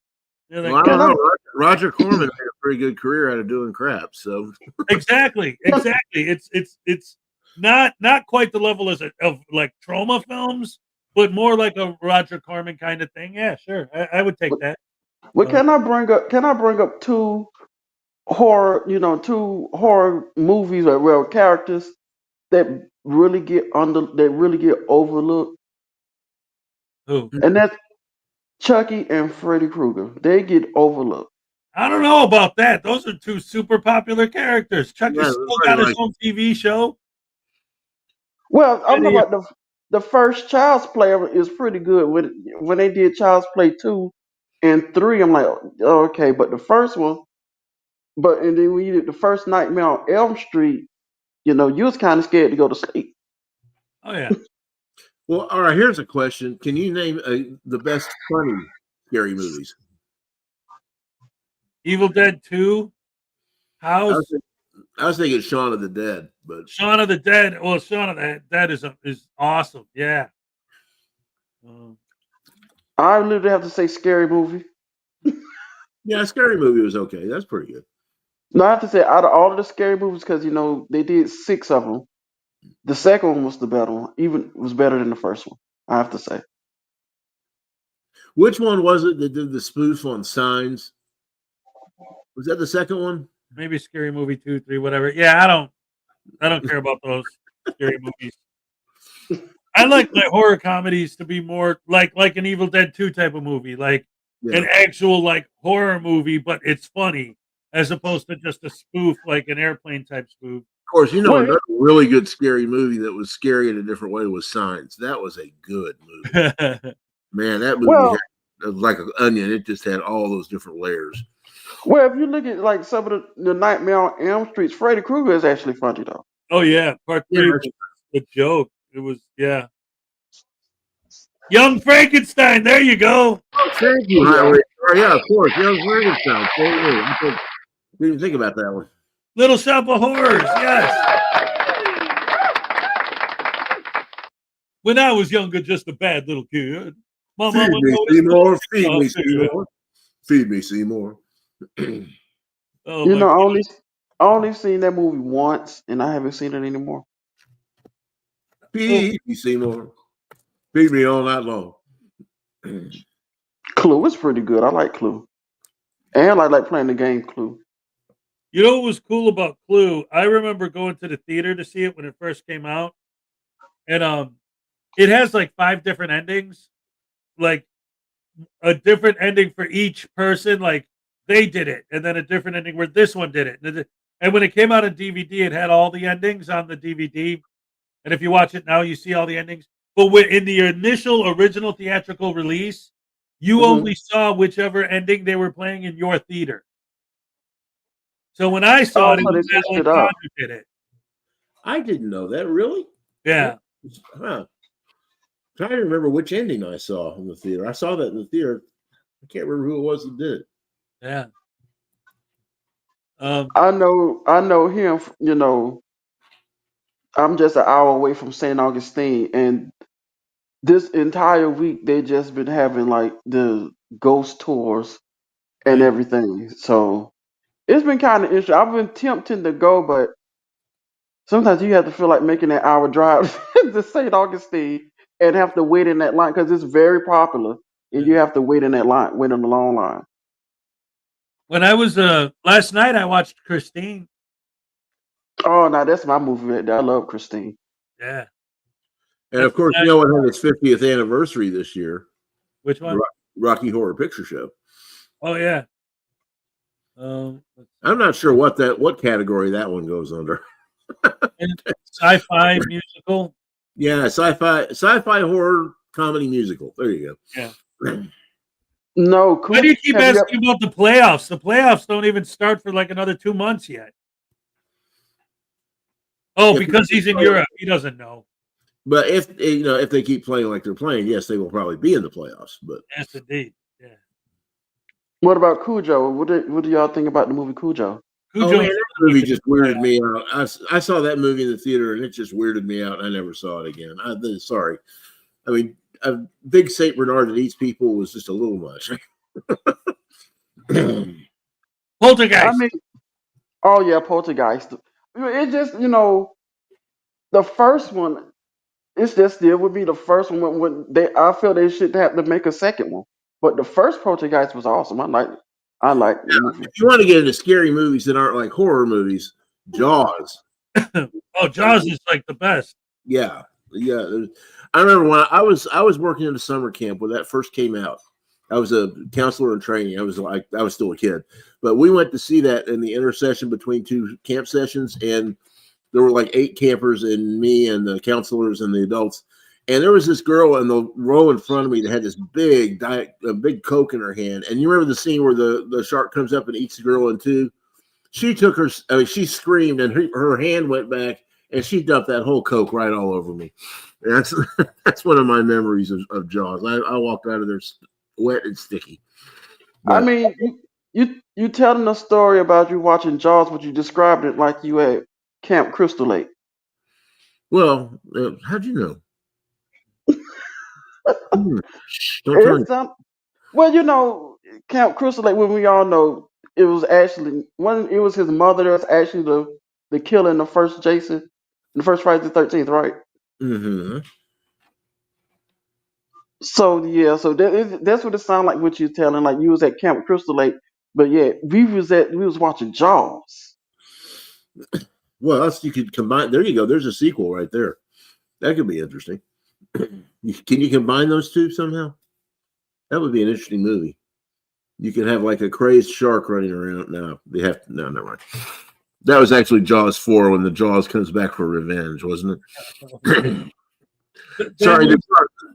Like, Well, I don't know. Roger Corman made a pretty good career out of doing crap. So exactly. It's not quite the level of like trauma films, but more like a Roger Corman kind of thing. Yeah, sure, I would take that. Well, can I bring up? Can I bring up two horror? Two horror movies or characters that really get overlooked, Who? and that's Chucky and Freddy Krueger. They get overlooked. I don't know about that. Those are 2 super popular characters. Chucky's Yeah, still got his own TV show. Well, I'm talking Any- about the first Child's Play is pretty good. When they did Child's Play 2 and 3, I'm like, oh, okay, but the first one, and then when you did the first Nightmare on Elm Street, you was kind of scared to go to sleep. Oh yeah. Well, all right. Here's a question: can you name the best funny scary movies? Evil Dead 2, House. I was thinking Shaun of the Dead, but Shaun of the Dead. Well, Shaun of the Dead is awesome. Yeah. I literally have to say Scary Movie. yeah, Scary Movie was okay. That's pretty good. No, I have to say out of all of the scary movies, because they did 6 of them. The second one was the better one. Even was better than the first one. I have to say. Which one was it that did the spoof on Signs? Was that the second one? Maybe Scary Movie 2, 3, whatever. Yeah, I don't care about those scary movies. I like my horror comedies to be more like an Evil Dead 2 type of movie, like an actual like horror movie, but it's funny as opposed to just a spoof like an Airplane type spoof. Of course, another really good scary movie that was scary in a different way was Signs. That was a good movie. Man, that movie had, like an onion. It just had all those different layers. Well, if you look at like some of the Nightmare on Elm Street, Freddy Krueger is actually funny though. Oh yeah, part 3 was a joke. It was Young Frankenstein. There you go. Oh, thank you, Highway. Oh, yeah, of course. Young Frankenstein. I didn't think about that one. Little Shop of Horrors. Yes. When I was younger, just a bad little kid. My Feed mama me, noticed Seymour. the Feed me, stuff, Seymour. Feed me, Seymour. Oh my I only seen that movie once, and I haven't seen it anymore. Feed me, Seymour. Feed me all night long. Clue is pretty good. I like Clue, and I like playing the game Clue. You know what was cool about Clue? I remember going to the theater to see it when it first came out, and it has like 5 different endings, like a different ending for each person. Like they did it, and then a different ending where this one did it. And when it came out on DVD, it had all the endings on the DVD. And if you watch it now, you see all the endings. But in the initial original theatrical release, you only saw whichever ending they were playing in your theater. So when I saw it, it so they was switched Alan it up. Condor did it. I didn't know that. Really? Yeah. Huh. Trying to remember which ending I saw in the theater. I saw that in the theater. I can't remember who it was that did it. Yeah. I know him. You know, I'm just an hour away from St. Augustine, and this entire week they just been having like the ghost tours and Right. everything. So it's been kind of interesting. I've been tempting to go, but sometimes you have to feel like making that hour drive to St. Augustine and have to wait in that line because it's very popular, and you have to wait in that line, wait in the long line. When I was last night, I watched Christine. Oh, now that's my movie right there. I love Christine. Yeah. And of course, you know what had its 50th anniversary this year? Which one? Rocky Horror Picture Show. Oh yeah. I'm not sure what category that one goes under. Sci-fi musical. Yeah, sci-fi horror comedy musical. There you go. Yeah. No, why do you keep asking about the playoffs? The playoffs don't even start for like another 2 months yet. Oh, because he's in Europe, he doesn't know. But if they keep playing like they're playing, yes, they will probably be in the playoffs. But yes, indeed. Yeah. What about Cujo? What do y'all think about the movie Cujo? Oh man, that movie just weirded me out. I saw that movie in the theater and it just weirded me out. I never saw it again. Sorry. I mean, a big Saint Bernard that eats people was just a little much. Poltergeist. I mean, oh yeah, Poltergeist. It just the first one. It's just still would be the first one when I feel they should have to make a second one. But the first Poltergeist was awesome. I like the movie. If you want to get into scary movies that aren't like horror movies, Jaws. Oh, Jaws is like the best. Yeah. I remember when I was working in a summer camp when that first came out. I was a counselor in training. I was still a kid, but we went to see that in the intercession between two camp sessions, and there were like 8 campers and me and the counselors and the adults. And there was this girl in the row in front of me that had this big Coke in her hand. And you remember the scene where the shark comes up and eats the girl in two? She took she screamed and her hand went back and she dumped that whole Coke right all over me. And that's one of my memories of Jaws. I walked out of there wet and sticky. But, I mean, you telling a story about you watching Jaws, but you described it like you at Camp Crystal Lake. Well, how'd you know? Well, Camp Crystal Lake, when we all know it was actually it was his mother that's actually the killer in the first Jason, in the first Friday the 13th, right? Mm-hmm. So yeah, so that's what it sounded like. What you're telling, like you was at Camp Crystal Lake, but yeah, we was watching Jaws. Well, you could combine. There you go. There's a sequel right there. That could be interesting. Can you combine those two somehow? That would be an interesting movie. You could have like a crazed shark running around. No, never mind. That was actually Jaws 4 when the Jaws comes back for revenge, wasn't it? Sorry,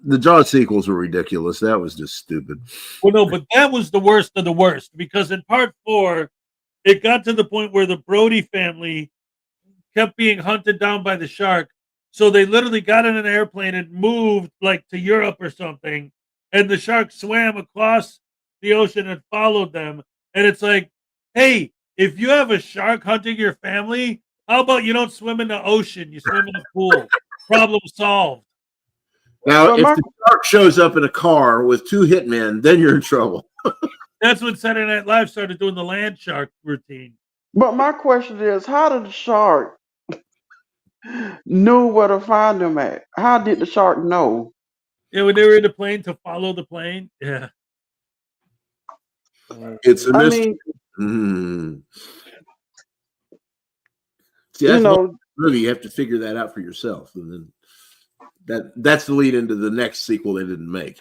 the Jaws sequels were ridiculous. That was just stupid. Well, no, but that was the worst of the worst because in part 4, it got to the point where the Brody family kept being hunted down by the shark. So they literally got in an airplane and moved like to Europe or something. And the shark swam across the ocean and followed them. And it's like, hey, if you have a shark hunting your family, how about you don't swim in the ocean? You swim in a pool. Problem solved. Now, if the shark shows up in a car with 2 hitmen, then you're in trouble. That's when Saturday Night Live started doing the land shark routine. But my question is, how did the shark know where to find them at? How did the shark know? Yeah, when they were in the plane to follow the plane. Yeah. It's a mystery. See, that's one movie. You have to figure that out for yourself. And then that's the lead into the next sequel they didn't make.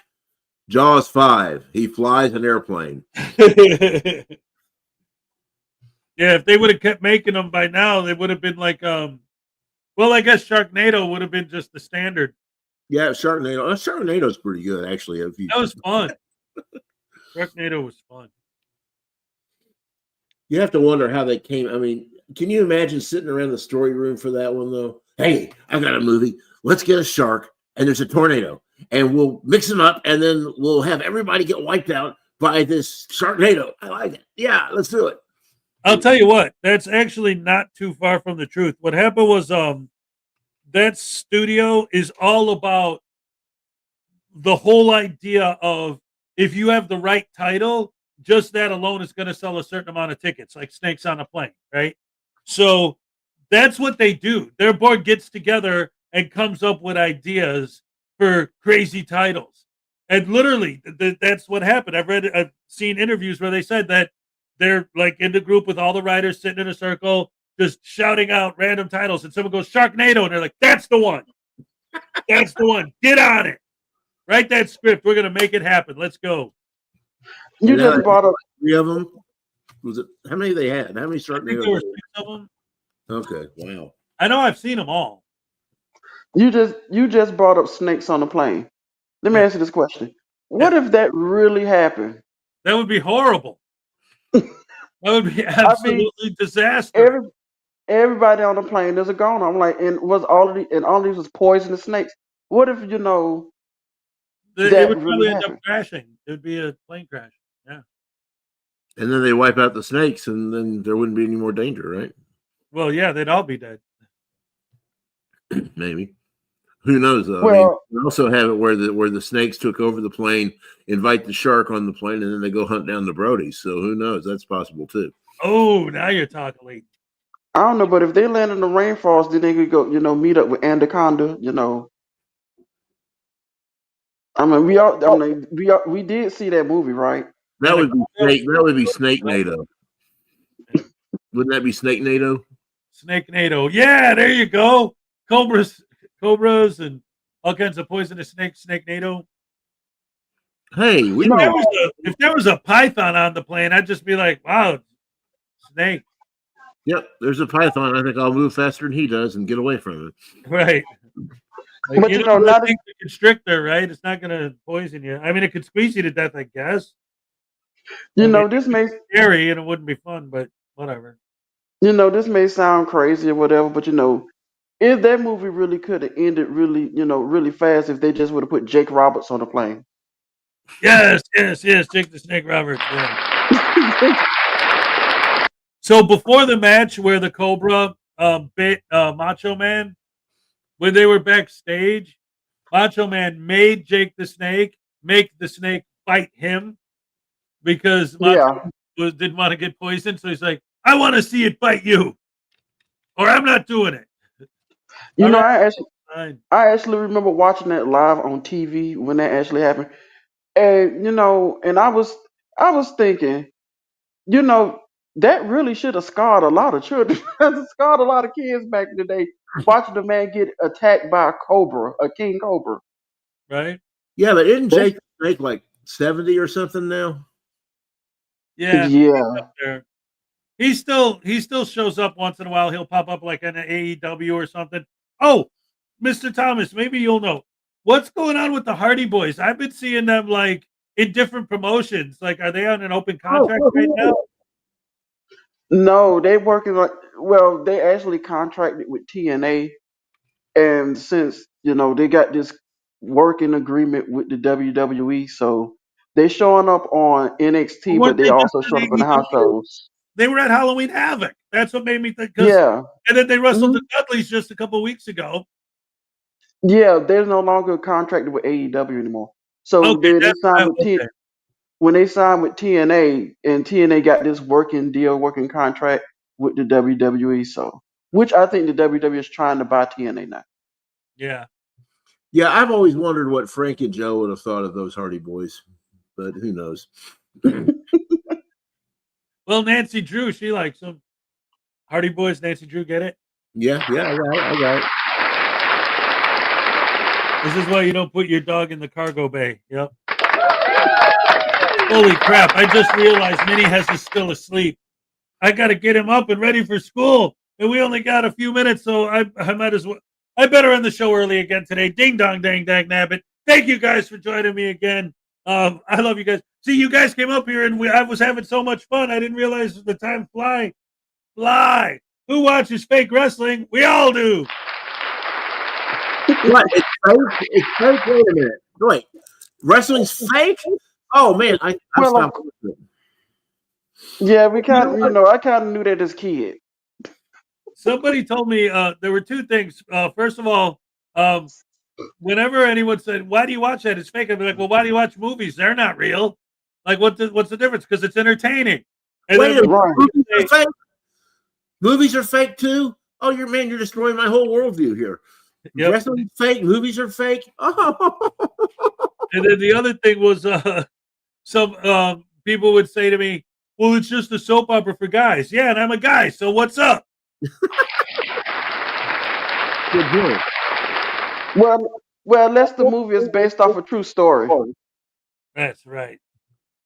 Jaws 5. He flies an airplane. Yeah, if they would have kept making them by now, they would have been like, well, I guess Sharknado would have been just the standard. Yeah, Sharknado. Sharknado's pretty good, actually. If you, That was fun. Sharknado was fun. you have to wonder how they came. I mean, can you imagine sitting around the story room for that one, though? Hey, I got a movie. Let's get a shark, and there's a tornado, and we'll mix them up, and then we'll have everybody get wiped out by this Sharknado. I like it. Yeah, let's do it. I'll tell you what, that's actually not too far from the truth. What happened was that studio is all about the whole idea of if you have the right title, just that alone is going to sell a certain amount of tickets, like Snakes on a Plane, right? So that's what they do. Their board gets together and comes up with ideas for crazy titles. And literally, that's what happened. I've seen interviews where they said that they're like in the group with all the writers sitting in a circle, just shouting out random titles, and someone goes Sharknado, and they're like, "That's the one. That's the one. Get on it. Write that script. We're gonna make it happen. Let's go." You just brought up 3 of them. Was it how many they had? How many I think Sharknadoes? there were 6 of them. Okay, wow. I know I've seen them all. you just brought up Snakes on the Plane. Let me ask you this question: what if that really happened? That would be horrible. That would be absolutely disastrous. Everybody on the plane, there's a goner. I'm like, and all of these was poisonous snakes. What if It that would really probably end up happened? crashing. It would be a plane crash. Yeah. And then they wipe out the snakes, and then there wouldn't be any more danger, right? Well, yeah, they'd all be dead. Maybe. Who knows? Though? I mean, Well, you also have it where the snakes took over the plane, invite the shark on the plane, and then they go hunt down the Brodies. So who knows? That's possible too. Oh, now you're talking late. I don't know, but if they land in the rainforest, then they could go, meet up with Anaconda. I mean, we did see that movie, right? That would be snake. That would be Snake NATO. Wouldn't that be Snake NATO? Snake NATO. Yeah, there you go. Cobras, and all kinds of poisonous snakes. Snake NATO. Hey, if there was a python on the plane, I'd just be like, "Wow, snake." Yep, there's a python. I think I'll move faster than he does and get away from it. Right. Like, But that thing's a constrictor, right? It's not going to poison you. I mean, it could squeeze you to death, I guess. This may scary and it wouldn't be fun, but whatever. This may sound crazy or whatever, but if that movie really could have ended really fast if they just would have put Jake Roberts on the plane. Yes, Jake the Snake Roberts. Yeah. So before the match where the Cobra bit Macho Man, when they were backstage, Macho Man made Jake the Snake make the snake fight him because Macho didn't want to get poisoned. So he's like, "I want to see it fight you, or I'm not doing it." I actually remember watching that live on TV when that actually happened, and and I was thinking, that really should have scarred a lot of children. It scarred a lot of kids back in the day watching the man get attacked by a king cobra. Right? Yeah, but isn't Jake the Snake like 70 or something now? Yeah. Yeah. He still shows up once in a while. He'll pop up like in an AEW or something. Oh, Mr. Thomas, maybe you'll know what's going on with the Hardy Boys. I've been seeing them like in different promotions. Like, are they on an open contract right now? No, they working they actually contracted with TNA, and since they got this working agreement with the WWE, so they showing up on NXT, but they also showing up in the house shows. They were at Halloween Havoc. That's what made me think. Yeah, and then they wrestled the Dudleys just a couple weeks ago. Yeah, they're no longer contracted with AEW anymore. So they signed with when they signed with TNA, and TNA got this working contract with the WWE. So, which I think the WWE is trying to buy TNA now. Yeah. Yeah, I've always wondered what Frank and Joe would have thought of those Hardy Boys, but who knows? Well, Nancy Drew, she likes them. Hardy Boys, Nancy Drew, get it? Yeah, I got it. This is why you don't put your dog in the cargo bay. Yep. Holy crap! I just realized Minnie is still asleep. I got to get him up and ready for school. And we only got a few minutes, so I might as well. I better end the show early again today. Ding dong, dang, dang, nabbit. Thank you guys for joining me again. I love you guys. See, you guys came up here and I was having so much fun. I didn't realize the time fly. Who watches fake wrestling? We all do. What? It's fake? It's fake? Wait a minute. Wait. Wrestling's fake? Oh, man. I stopped listening. Yeah, we kind of, I kind of knew that as a kid. Somebody told me there were two things. First of all, whenever anyone said, "Why do you watch that? It's fake," I'd be like, "Well, why do you watch movies? They're not real. Like, what's the difference? Because it's entertaining." And Wait a minute. Right. Movies are fake? Movies are fake too? Oh, you're destroying my whole worldview here. Yep. Wrestling's fake. Movies are fake. Oh. And then the other thing was some people would say to me, "Well, it's just a soap opera for guys." Yeah, and I'm a guy, so what's up? Good point. Well, unless the movie is based off a true story. That's right.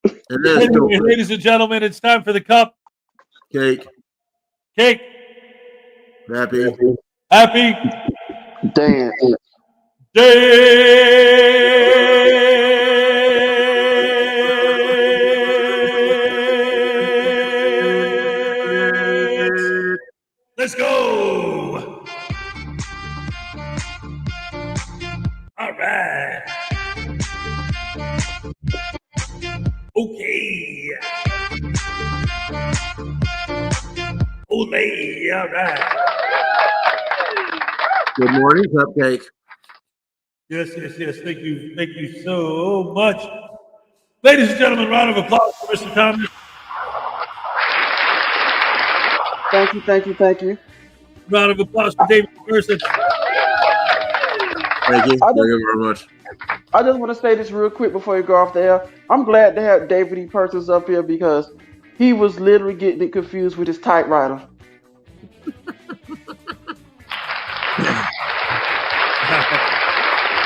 And then Anyway, ladies and gentlemen, it's time for the cup. Cake. Happy Dance. Let's go. All right. Okay. Olay. All right. Good morning, Cupcake. Yes. Thank you so much. Ladies and gentlemen, round of applause for Mr. Thomas. Thank you. Round of applause for David Person. Thank you. Thank you very much. I just want to say this real quick before you go off the air. I'm glad to have David E. Persons up here because he was literally getting it confused with his typewriter.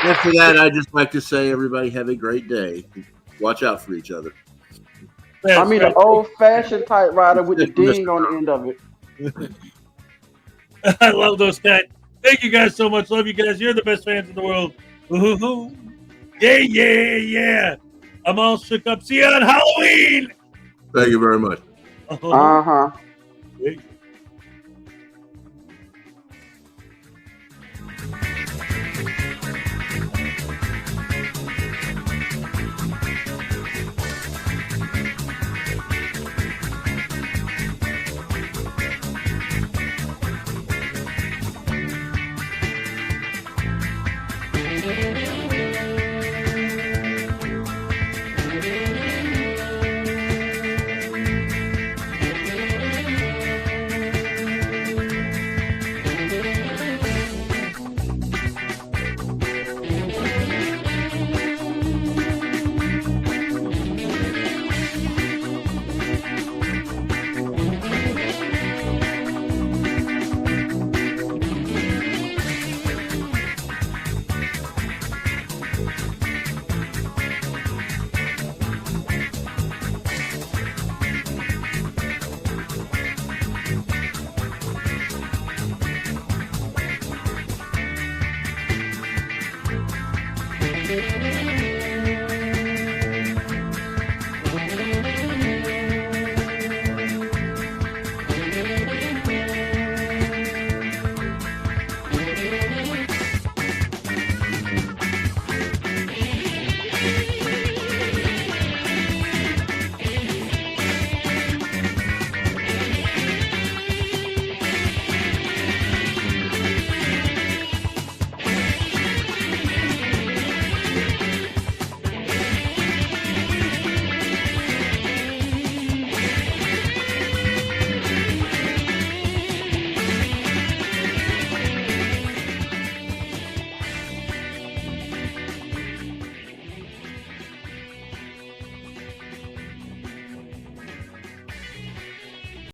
After that, I'd just like to say, everybody have a great day. Watch out for each other. I mean, an old-fashioned typewriter with the ding on the end of it. I love those guys. Thank you guys so much. Love you guys. You're the best fans in the world. Ooh. Yeah. I'm all shook up. See you on Halloween. Thank you very much. Uh-huh.